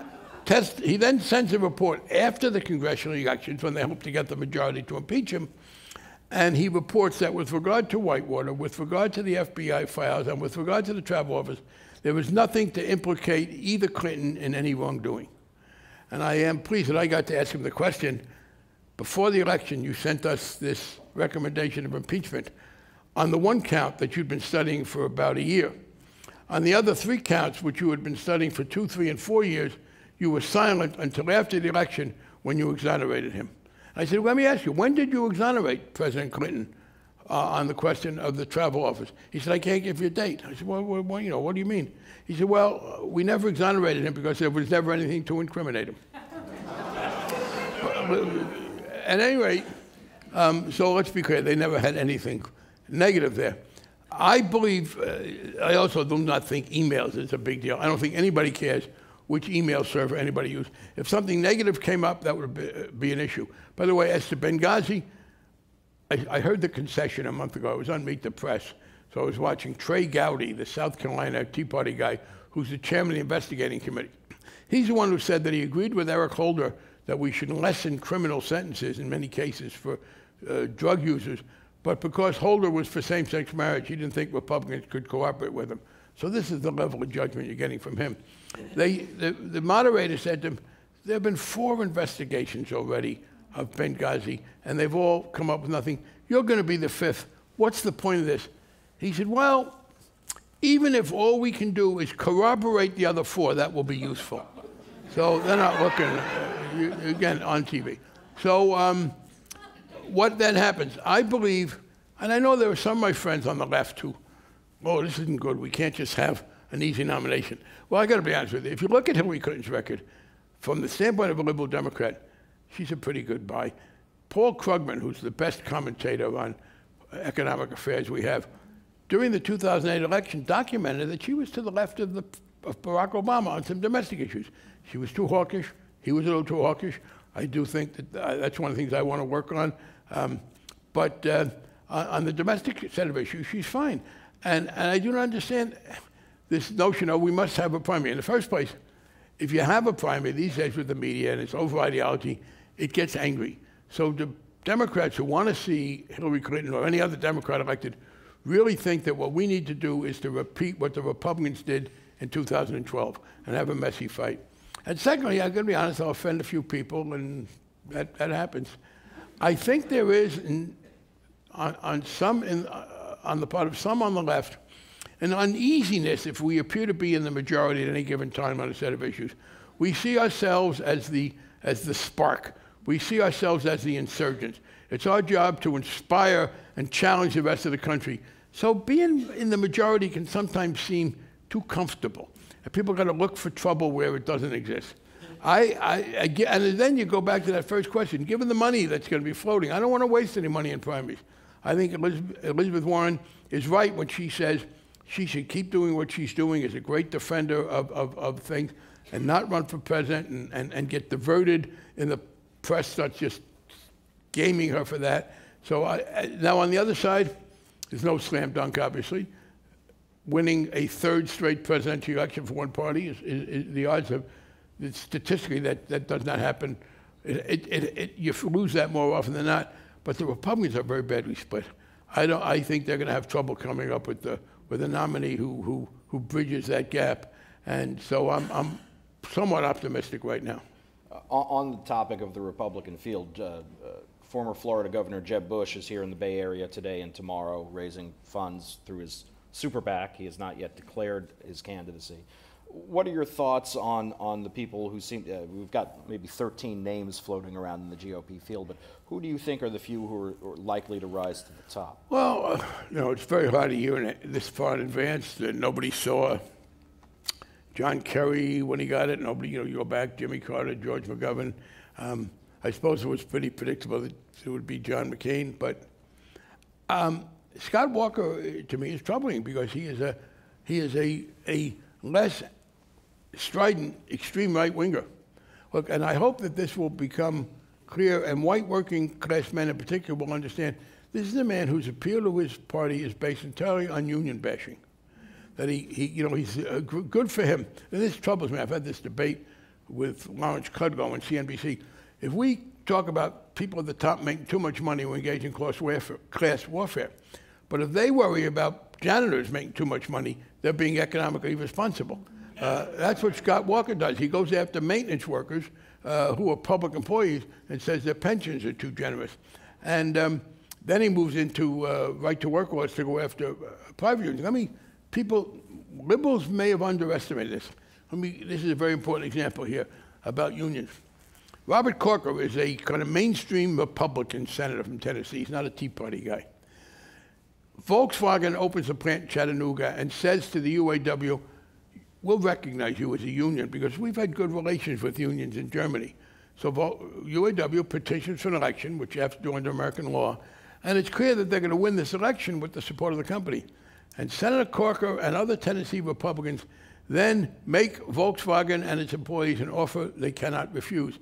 sends a report after the congressional elections when they hope to get the majority to impeach him, and he reports that with regard to Whitewater, with regard to the FBI files, and with regard to the travel office, there was nothing to implicate either Clinton in any wrongdoing. And I am pleased that I got to ask him the question, before the election, you sent us this recommendation of impeachment on the one count that you'd been studying for about a year. On the other 3 counts, which you had been studying for 2, 3, and 4 years, you were silent until after the election when you exonerated him. I said, let me ask you, when did you exonerate President Clinton on the question of the travel office? He said, I can't give you a date. I said, well, what do you mean? He said, well, we never exonerated him because there was never anything to incriminate him. At any rate, so let's be clear, they never had anything negative there. I believe, I also do not think emails is a big deal. I don't think anybody cares which email server anybody used. If something negative came up, that would be an issue. By the way, as to Benghazi, I heard the concession a month ago. I was on Meet the Press. So I was watching Trey Gowdy, the South Carolina Tea Party guy, who's the chairman of the investigating committee. He's the one who said that he agreed with Eric Holder that we should lessen criminal sentences in many cases for drug users, but because Holder was for same-sex marriage, he didn't think Republicans could cooperate with him. So this is the level of judgment you're getting from him. The moderator said to him, there have been 4 investigations already of Benghazi, and they've all come up with nothing. You're going to be the 5th. What's the point of this? He said, well, even if all we can do is corroborate the other 4, that will be useful. So they're not looking, again, on TV. So what then happens? I believe, and I know there are some of my friends on the left who, oh, this isn't good. We can't just have an easy nomination. Well, I got to be honest with you. If you look at Hillary Clinton's record, from the standpoint of a liberal Democrat, she's a pretty good buy. Paul Krugman, who's the best commentator on economic affairs we have, during the 2008 election documented that she was to the left of Barack Obama on some domestic issues. She was too hawkish. He was a little too hawkish. I do think that that's one of the things I want to work on. But on the domestic set of issues, she's fine. And I do not understand this notion of we must have a primary. In the first place, if you have a primary these days with the media and it's over ideology, it gets angry. So the Democrats who want to see Hillary Clinton or any other Democrat elected really think that what we need to do is to repeat what the Republicans did in 2012 and have a messy fight. And secondly, I'm going to be honest, I'll offend a few people, and that happens. I think there is, on the part of some on the left, an uneasiness if we appear to be in the majority at any given time on a set of issues. We see ourselves as the spark. We see ourselves as the insurgents. It's our job to inspire and challenge the rest of the country. So being in the majority can sometimes seem too comfortable. And people got to look for trouble where it doesn't exist. And then you go back to that first question. Given the money that's going to be floating, I don't want to waste any money in primaries. I think Elizabeth Warren is right when she says she should keep doing what she's doing, is a great defender of things, and not run for president and get diverted in the press starts just gaming her for that. So now on the other side, there's no slam dunk, obviously. Winning a 3rd straight presidential election for one party is the odds of, statistically, that does not happen. You lose that more often than not. But the Republicans are very badly split. I think they're going to have trouble coming up with a nominee who bridges that gap. And so I'm somewhat optimistic right now. On the topic of the Republican field, former Florida Governor Jeb Bush is here in the Bay Area today and tomorrow, raising funds through his super PAC. He has not yet declared his candidacy. What are your thoughts on the people who seem, we've got maybe 13 names floating around in the GOP field, but who do you think are the few who are likely to rise to the top? Well, it's very hard to hear this far in advance. Nobody saw John Kerry when he got it. Nobody, you go back, Jimmy Carter, George McGovern. I suppose it was pretty predictable that it would be John McCain, but Scott Walker, to me, is troubling because he is a less strident, extreme right-winger. Look, and I hope that this will become clear, and white working class men in particular will understand this is a man whose appeal to his party is based entirely on union bashing. That he's good for him. And this troubles me. I've had this debate with Lawrence Kudlow on CNBC. If we talk about people at the top making too much money, we engage in class warfare. But if they worry about janitors making too much money, they're being economically responsible. That's what Scott Walker does. He goes after maintenance workers who are public employees and says their pensions are too generous. And then he moves into right-to-work laws to go after private unions. Liberals may have underestimated this. This is a very important example here about unions. Robert Corker is a kind of mainstream Republican senator from Tennessee. He's not a Tea Party guy. Volkswagen opens a plant in Chattanooga and says to the UAW, we'll recognize you as a union because we've had good relations with unions in Germany. So UAW petitions for an election, which you have to do under American law, and it's clear that they're going to win this election with the support of the company. And Senator Corker and other Tennessee Republicans then make Volkswagen and its employees an offer they cannot refuse.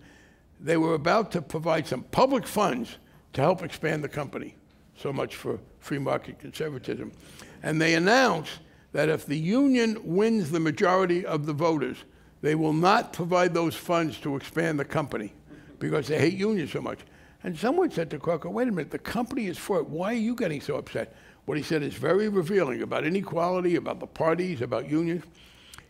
They were about to provide some public funds to help expand the company. So much for free market conservatism. And they announced that if the union wins the majority of the voters, they will not provide those funds to expand the company because they hate unions so much. And someone said to Corker, wait a minute, the company is for it. Why are you getting so upset? What he said is very revealing about inequality, about the parties, about unions.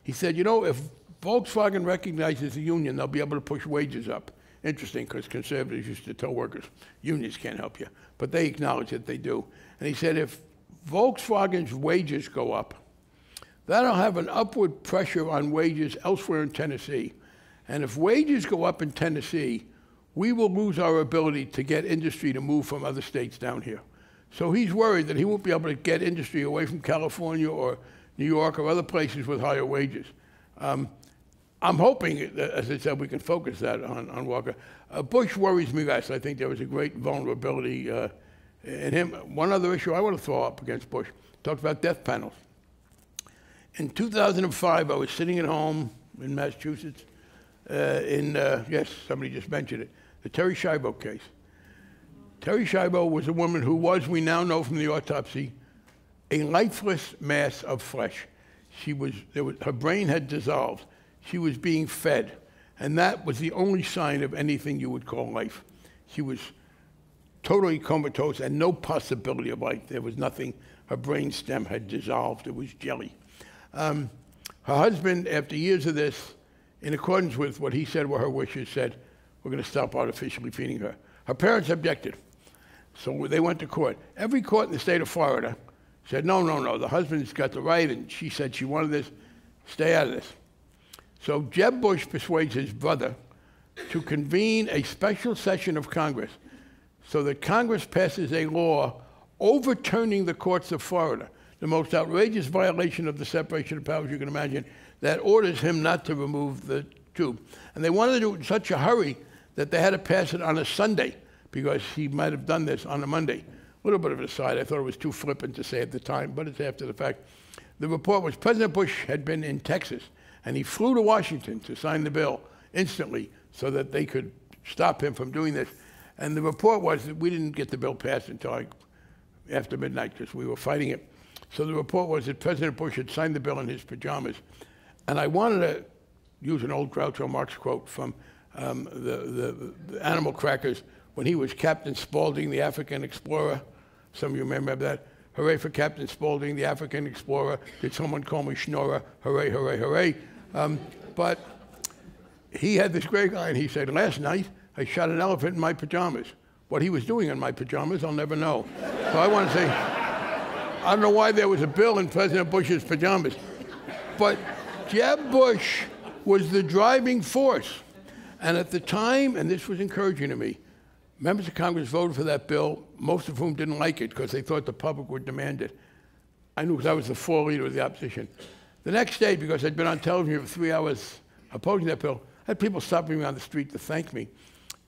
He said, you know, if Volkswagen recognizes the union, they'll be able to push wages up. Interesting, because conservatives used to tell workers, unions can't help you. But they acknowledge that they do. And he said, if Volkswagen's wages go up, that'll have an upward pressure on wages elsewhere in Tennessee. And if wages go up in Tennessee, we will lose our ability to get industry to move from other states down here. So he's worried that he won't be able to get industry away from California or New York or other places with higher wages. I'm hoping, as I said, we can focus that on Walker. Bush worries me less. I think there was a great vulnerability in him. One other issue I want to throw up against Bush, talked about death panels. In 2005, I was sitting at home in Massachusetts yes, somebody just mentioned it, the Terri Schiavo case. Terri Schiavo was a woman who was, we now know from the autopsy, a lifeless mass of flesh. Her brain had dissolved. She was being fed, and that was the only sign of anything you would call life. She was totally comatose and no possibility of life. There was nothing. Her brain stem had dissolved. It was jelly. Her husband, after years of this, in accordance with what he said were her wishes, said, we're going to stop artificially feeding her. Her parents objected, so they went to court. Every court in the state of Florida said, no, no, no, the husband's got the right, and she said she wanted this, stay out of this. So Jeb Bush persuades his brother to convene a special session of Congress so that Congress passes a law overturning the courts of Florida, the most outrageous violation of the separation of powers you can imagine, that orders him not to remove the tube. And they wanted to do it in such a hurry that they had to pass it on a Sunday because he might have done this on a Monday. A little bit of an aside. I thought it was too flippant to say at the time, but it's after the fact. The report was President Bush had been in Texas, and he flew to Washington to sign the bill instantly so that they could stop him from doing this. And the report was that we didn't get the bill passed until after midnight because we were fighting it. So the report was that President Bush had signed the bill in his pajamas. And I wanted to use an old Groucho Marx quote from the Animal Crackers when he was Captain Spaulding, the African explorer. Some of you may remember that. Hooray for Captain Spaulding, the African explorer. Did someone call me Schnorrer? Hooray, hooray, hooray. But he had this great line. He said, last night I shot an elephant in my pajamas. What he was doing in my pajamas, I'll never know. So I want to say, I don't know why there was a bill in President Bush's pajamas. But Jeb Bush was the driving force. And at the time, and this was encouraging to me, members of Congress voted for that bill, most of whom didn't like it because they thought the public would demand it. I knew because I was the floor leader of the opposition. The next day, because I'd been on television for 3 hours opposing that bill, I had people stopping me on the street to thank me.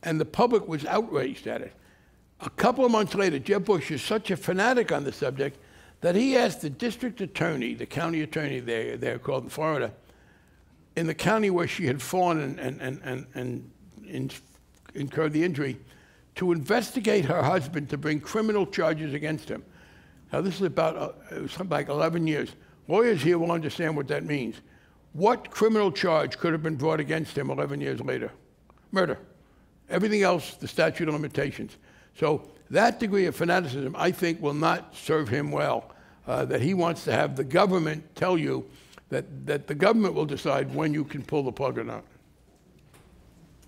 And the public was outraged at it. A couple of months later, Jeb Bush is such a fanatic on the subject that he asked the district attorney, the county attorney they're called in Florida, in the county where she had fallen and incurred the injury, to investigate her husband to bring criminal charges against him. Now this is about something like 11 years. Lawyers here will understand what that means. What criminal charge could have been brought against him 11 years later? Murder. Everything else, the statute of limitations. So that degree of fanaticism, I think, will not serve him well. That he wants to have the government tell you that the government will decide when you can pull the plug or not.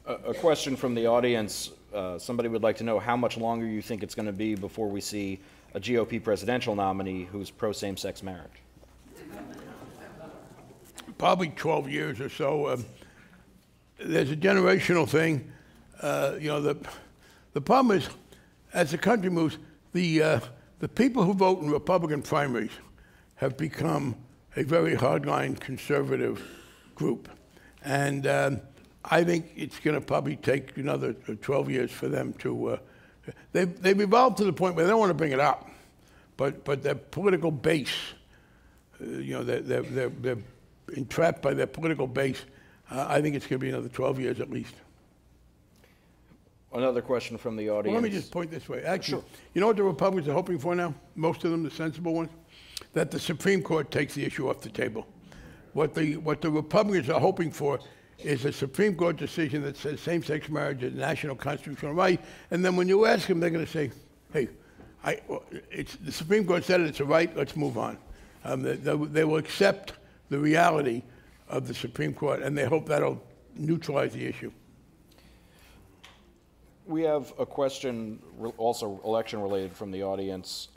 A question from the audience. Somebody would like to know how much longer you think it's going to be before we see a GOP presidential nominee who's pro-same-sex marriage. Probably 12 years or so. There's a generational thing. you know, the problem is, as the country moves, the people who vote in Republican primaries have become a very hardline conservative group. And I think it's going to probably take another 12 years for them to, they've evolved to the point where they don't want to bring it up, but their political base, you know, they're entrapped by their political base. I think it's going to be another 12 years at least. Another question from the audience. Well, let me just point this way. Actually, Sure. You know what the Republicans are hoping for now? Most of them, the sensible ones? That the Supreme Court takes the issue off the table. What the Republicans are hoping for is a Supreme Court decision that says same-sex marriage is a national constitutional right, and then when you ask them, they're going to say, hey, the Supreme Court said it's a right, let's move on. They will accept the reality of the Supreme Court, and they hope that'll neutralize the issue. We have a question, also election-related, from the audience,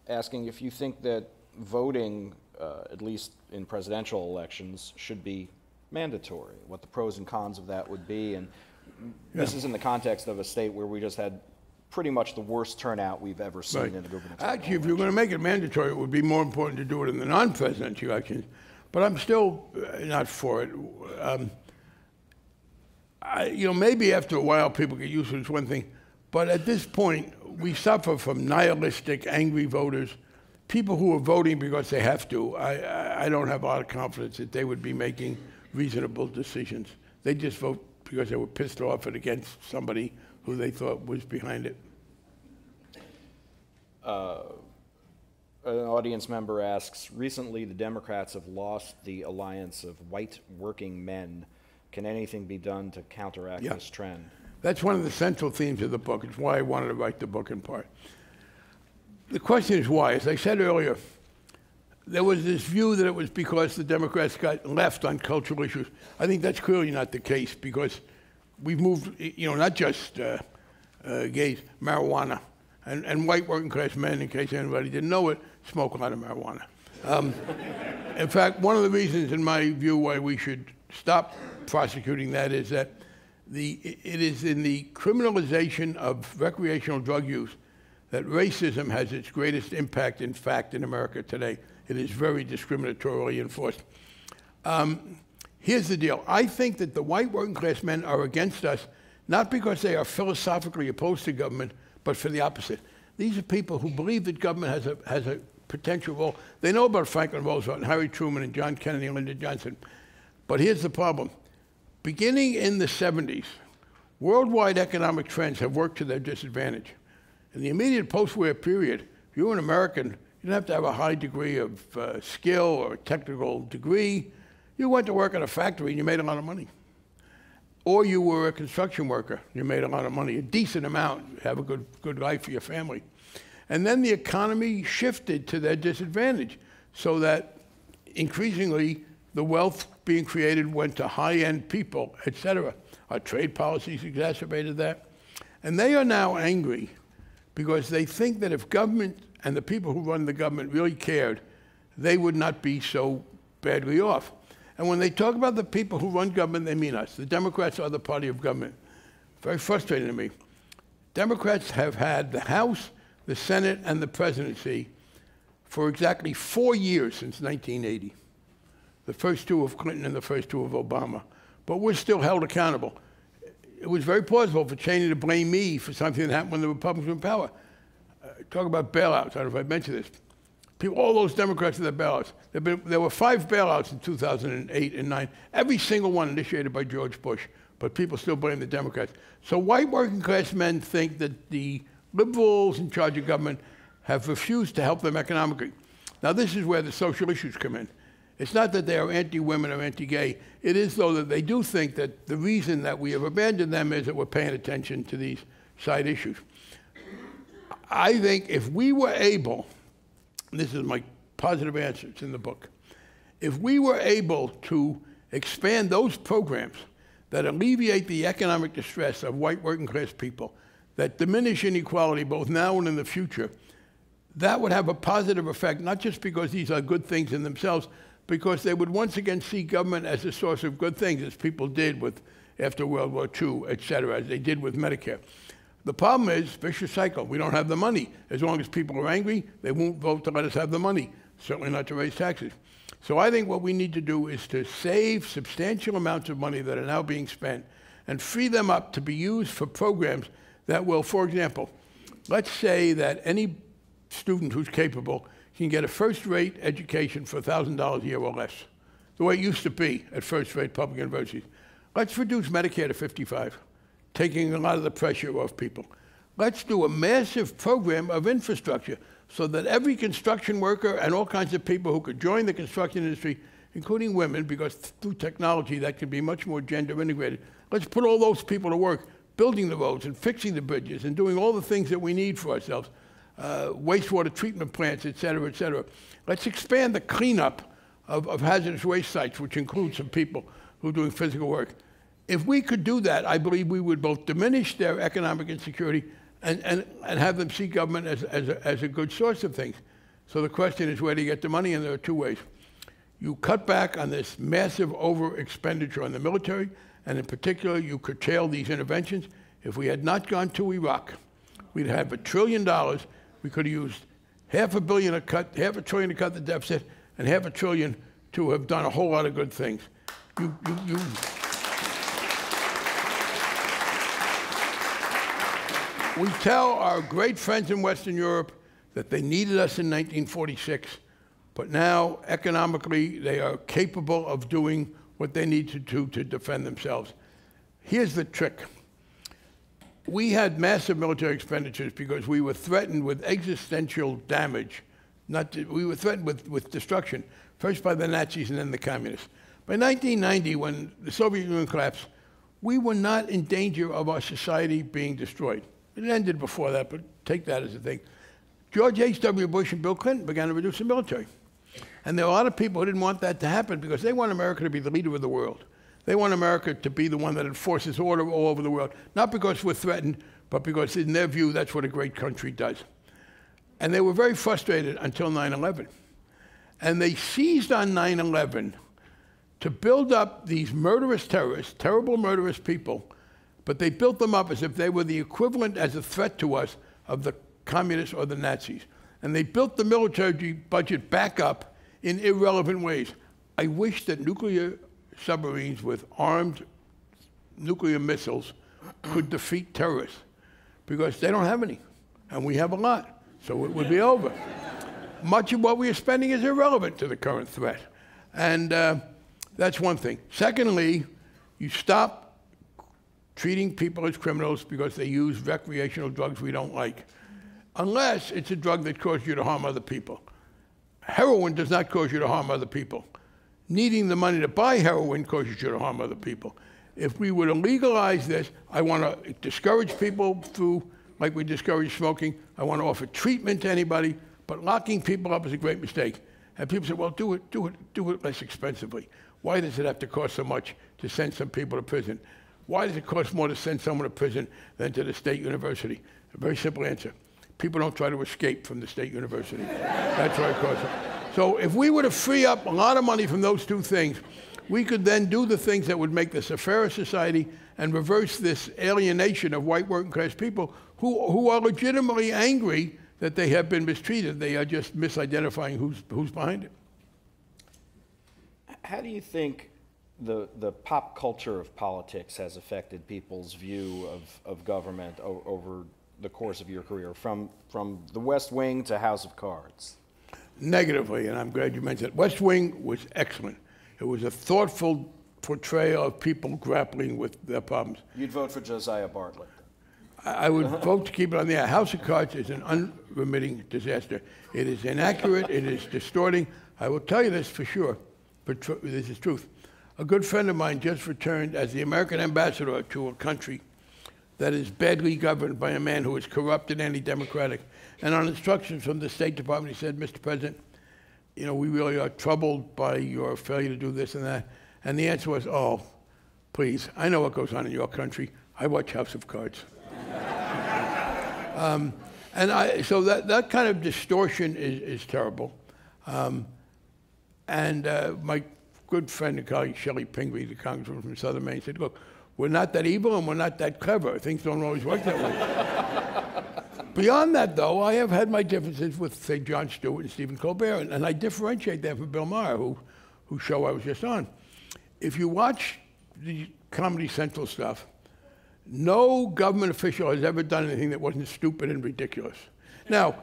asking if you think that voting, at least in presidential elections, should be mandatory, what the pros and cons of that would be. And this is in the context of a state where we just had pretty much the worst turnout we've ever seen in the gubernatorial Actually, if you're going to make it mandatory, it would be more important to do it in the non-presidential elections. But I'm still not for it. You know, maybe after a while people get used to it, it's one thing. But at this point, we suffer from nihilistic, angry voters, people who are voting because they have to. I don't have a lot of confidence that they would be making reasonable decisions. They just vote because they were pissed off and against somebody who they thought was behind it. An audience member asks, recently the Democrats have lost the alliance of white working men. Can anything be done to counteract this trend? That's one of the central themes of the book. It's why I wanted to write the book in part. The question is why. As I said earlier, there was this view that it was because the Democrats got left on cultural issues. I think that's clearly not the case, because we've moved, you know, not just gays, marijuana. And white working class men, in case anybody didn't know it, smoke a lot of marijuana. In fact, one of the reasons, in my view, why we should stop prosecuting that is that it is in the criminalization of recreational drug use that racism has its greatest impact, in fact, in America today. It is very discriminatorily enforced. Here's the deal. I think that the white working class men are against us, not because they are philosophically opposed to government, but for the opposite. These are people who believe that government has a potential role. They know about Franklin Roosevelt and Harry Truman and John Kennedy and Lyndon Johnson. But here's the problem. Beginning in the 70s, worldwide economic trends have worked to their disadvantage. In the immediate post-war period, if you were an American, you didn't have to have a high degree of skill or a technical degree. You went to work at a factory and you made a lot of money. Or you were a construction worker, you made a lot of money, a decent amount, have a good life for your family. And then the economy shifted to their disadvantage, so that increasingly the wealth being created went to high-end people, et cetera. Our trade policies exacerbated that. And they are now angry because they think that if government and the people who run the government really cared, they would not be so badly off. And when they talk about the people who run government, they mean us. The Democrats are the party of government. Very frustrating to me. Democrats have had the House, the Senate, and the presidency for exactly 4 years since 1980. The first two of Clinton and the first two of Obama. But we're still held accountable. It was very plausible for Cheney to blame me for something that happened when the Republicans were in power. Talk about bailouts. I don't know if I mentioned this. All those Democrats in their bailouts. There were 5 bailouts in 2008 and 9. Every single one initiated by George Bush. But people still blame the Democrats. So white working class men think that the liberals in charge of government have refused to help them economically. Now this is where the social issues come in. It's not that they are anti-women or anti-gay. It is, though, that they do think that the reason that we have abandoned them is that we're paying attention to these side issues. I think if we were able, and this is my positive answer, it's in the book, if we were able to expand those programs that alleviate the economic distress of white working class people, that diminish inequality both now and in the future, that would have a positive effect, not just because these are good things in themselves, because they would once again see government as a source of good things, as people did with after World War II, et cetera, as they did with Medicare. The problem is, vicious cycle. We don't have the money. As long as people are angry, they won't vote to let us have the money, certainly not to raise taxes. So I think what we need to do is to save substantial amounts of money that are now being spent and free them up to be used for programs that will, for example, let's say that any student who's capable can get a first-rate education for $1,000 a year or less, the way it used to be at first-rate public universities. Let's reduce Medicare to 55, taking a lot of the pressure off people. Let's do a massive program of infrastructure so that every construction worker and all kinds of people who could join the construction industry, including women, because through technology that can be much more gender integrated, let's put all those people to work building the roads and fixing the bridges and doing all the things that we need for ourselves, wastewater treatment plants, et cetera, et cetera. Let's expand the cleanup of hazardous waste sites, which includes some people who are doing physical work. If we could do that, I believe we would both diminish their economic insecurity and have them see government as a good source of things. So the question is, where do you get the money? And there are two ways. You cut back on this massive over-expenditure on the military, and in particular, you curtail these interventions. If we had not gone to Iraq, we'd have $1 trillion. We could have used half a trillion to cut the deficit, and $500 billion to have done a whole lot of good things. We tell our great friends in Western Europe that they needed us in 1946, but now economically they are capable of doing what they need to do to defend themselves. Here's the trick. We had massive military expenditures because we were threatened with existential damage. We were threatened with destruction, first by the Nazis and then the communists. By 1990, when the Soviet Union collapsed, we were not in danger of our society being destroyed. It ended before that, but take that as a thing. George H.W. Bush and Bill Clinton began to reduce the military. And there are a lot of people who didn't want that to happen because they want America to be the leader of the world. They want America to be the one that enforces order all over the world, not because we're threatened, but because in their view, that's what a great country does. And they were very frustrated until 9/11. And they seized on 9/11 to build up these murderous terrorists, terrible murderous people, but they built them up as if they were the equivalent as a threat to us of the communists or the Nazis. And they built the military budget back up in irrelevant ways. I wish that nuclear submarines with armed nuclear missiles could defeat terrorists, because they don't have any, and we have a lot, so it would be over. Much of what we are spending is irrelevant to the current threat, and that's one thing. Secondly, you stop treating people as criminals because they use recreational drugs we don't like, unless it's a drug that causes you to harm other people. Heroin does not cause you to harm other people. Needing the money to buy heroin causes you to harm other people. If we were to legalize this, I want to discourage people through, like we discourage smoking. I want to offer treatment to anybody, but locking people up is a great mistake. And people say, well, do it less expensively. Why does it have to cost so much to send some people to prison? Why does it cost more to send someone to prison than to the state university? A very simple answer. People don't try to escape from the state university. That's why it costs. So if we were to free up a lot of money from those two things, we could then do the things that would make this a fairer society and reverse this alienation of white working class people who are legitimately angry that they have been mistreated. They are just misidentifying who's behind it. How do you think the pop culture of politics has affected people's view of government over the course of your career, from the West Wing to House of Cards? Negatively, and I'm glad you mentioned it. West Wing was excellent. It was a thoughtful portrayal of people grappling with their problems. You'd vote for Josiah Bartlett? I would vote to keep it on the air. House of Cards is an unremitting disaster. It is inaccurate. It is distorting. I will tell you this for sure, but this is truth. A good friend of mine just returned as the American ambassador to a country that is badly governed by a man who is corrupt and anti-democratic. And on instructions from the State Department, he said, Mr. President, you know, we really are troubled by your failure to do this and that. And the answer was, oh, please, I know what goes on in your country. I watch House of Cards. So that kind of distortion is terrible. My good friend and colleague, Shelley Pingree, the congresswoman from Southern Maine, said, look, we're not that evil and we're not that clever. Things don't always work that way. Beyond that, though, I have had my differences with, say, Jon Stewart and Stephen Colbert, and I differentiate that from Bill Maher, whose show I was just on. If you watch the Comedy Central stuff, no government official has ever done anything that wasn't stupid and ridiculous. Now,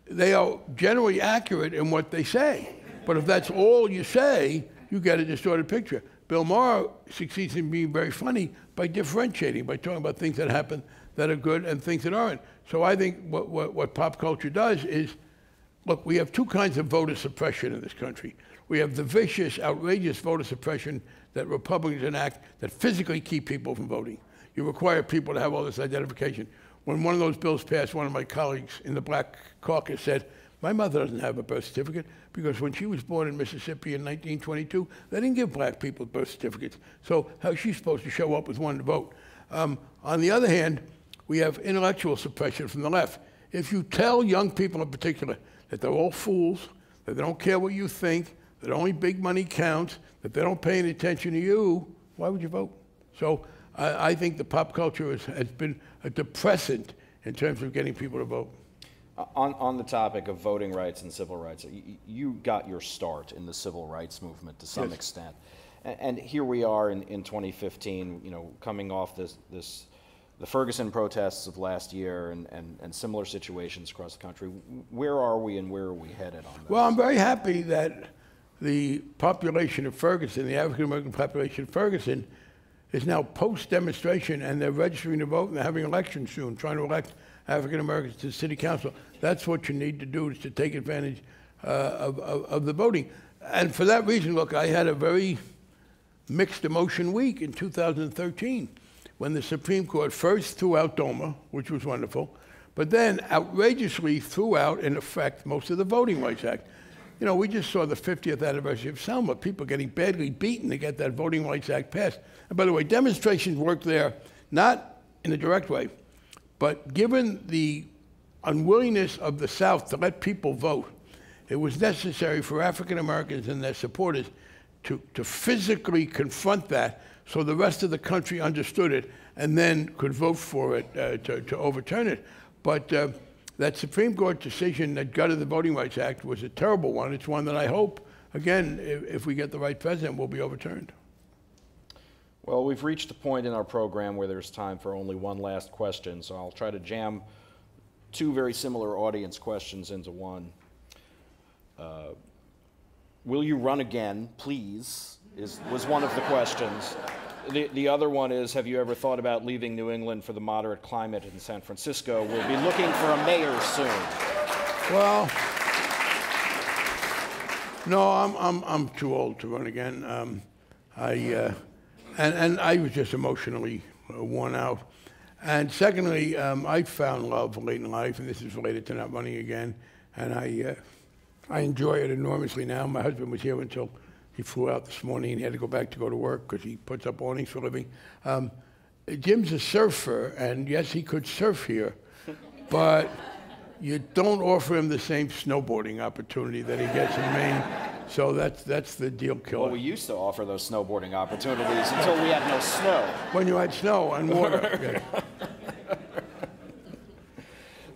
they are generally accurate in what they say, but if that's all you say, you get a distorted picture. Bill Maher succeeds in being very funny by differentiating, by talking about things that happen that are good and things that aren't. So I think what pop culture does is, look, we have two kinds of voter suppression in this country. We have the vicious, outrageous voter suppression that Republicans enact that physically keep people from voting. You require people to have all this identification. When one of those bills passed, one of my colleagues in the Black Caucus said, my mother doesn't have a birth certificate because when she was born in Mississippi in 1922, they didn't give black people birth certificates. So how is she supposed to show up with one to vote? On the other hand, we have intellectual suppression from the left. If you tell young people in particular that they're all fools, that they don't care what you think, that only big money counts, that they don't pay any attention to you, why would you vote? So I think the pop culture has been a depressant in terms of getting people to vote. On the topic of voting rights and civil rights, you got your start in the civil rights movement to some extent. And here we are in 2015, you know, coming off the Ferguson protests of last year and similar situations across the country. Where are we and where are we headed on this? Well, I'm very happy that the population of Ferguson, the African-American population of Ferguson, is now post-demonstration and they're registering to vote and they're having elections soon, trying to elect African-Americans to the city council. That's what you need to do, is to take advantage of the voting. And for that reason, look, I had a very mixed emotion week in 2013 when the Supreme Court first threw out DOMA, which was wonderful, but then outrageously threw out, in effect, most of the Voting Rights Act. You know, we just saw the 50th anniversary of Selma, people getting badly beaten to get that Voting Rights Act passed. And by the way, demonstrations work there, not in a direct way, but given the unwillingness of the South to let people vote, it was necessary for African Americans and their supporters to physically confront that so the rest of the country understood it and then could vote for it to overturn it. But that Supreme Court decision that gutted the Voting Rights Act was a terrible one. It's one that I hope, again, if we get the right president, will be overturned. Well, we've reached a point in our program where there's time for only one last question, so I'll try to jam two very similar audience questions into one. Will you run again, please, was one of the questions. The other one is, have you ever thought about leaving New England for the moderate climate in San Francisco? We'll be looking for a mayor soon. Well, no, I'm too old to run again. And I was just emotionally worn out. And secondly, I found love late in life, and this is related to not running again. And I enjoy it enormously now. My husband was here until he flew out this morning, and he had to go to work because he puts up awnings for a living. Jim's a surfer, and yes, he could surf here, but you don't offer him the same snowboarding opportunity that he gets in Maine. So that's the deal killer. Well, we used to offer those snowboarding opportunities until we had no snow. When you had snow and water. Yeah.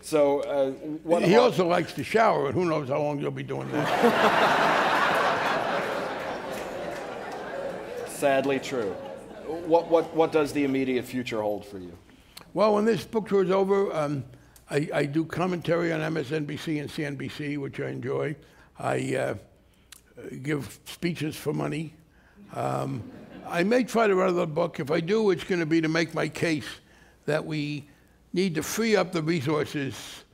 So he also likes to shower, and who knows how long you'll be doing that. Sadly true. What does the immediate future hold for you? Well, when this book tour is over, I do commentary on MSNBC and CNBC, which I enjoy. I give speeches for money. I may try to write another book. If I do, it's going to be to make my case that we need to free up the resources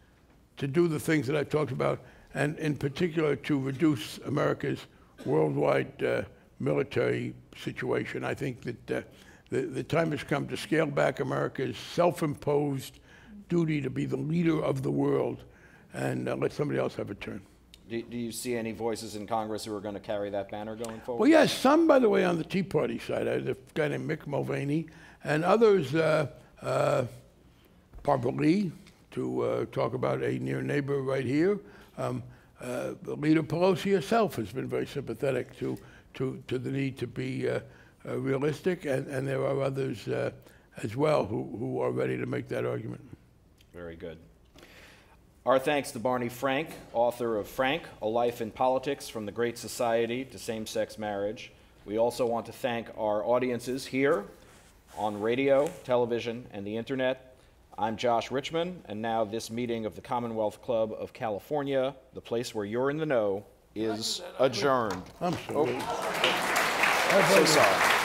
to do the things that I've talked about, and in particular to reduce America's worldwide military situation. I think that the time has come to scale back America's self-imposed duty to be the leader of the world and let somebody else have a turn. Do you see any voices in Congress who are going to carry that banner going forward? Well, yes, some, by the way, on the Tea Party side. There's a guy named Mick Mulvaney, and others, Barbara Lee, to talk about a near neighbor right here. Leader Pelosi herself has been very sympathetic to to the need to be realistic, and there are others as well who are ready to make that argument. Very good. Our thanks to Barney Frank, author of Frank, A Life in Politics, From the Great Society to Same-Sex Marriage. We also want to thank our audiences here on radio, television, and the internet. I'm Josh Richmond, and now this meeting of the Commonwealth Club of California, the place where you're in the know, is adjourned. I'm sorry. So sorry.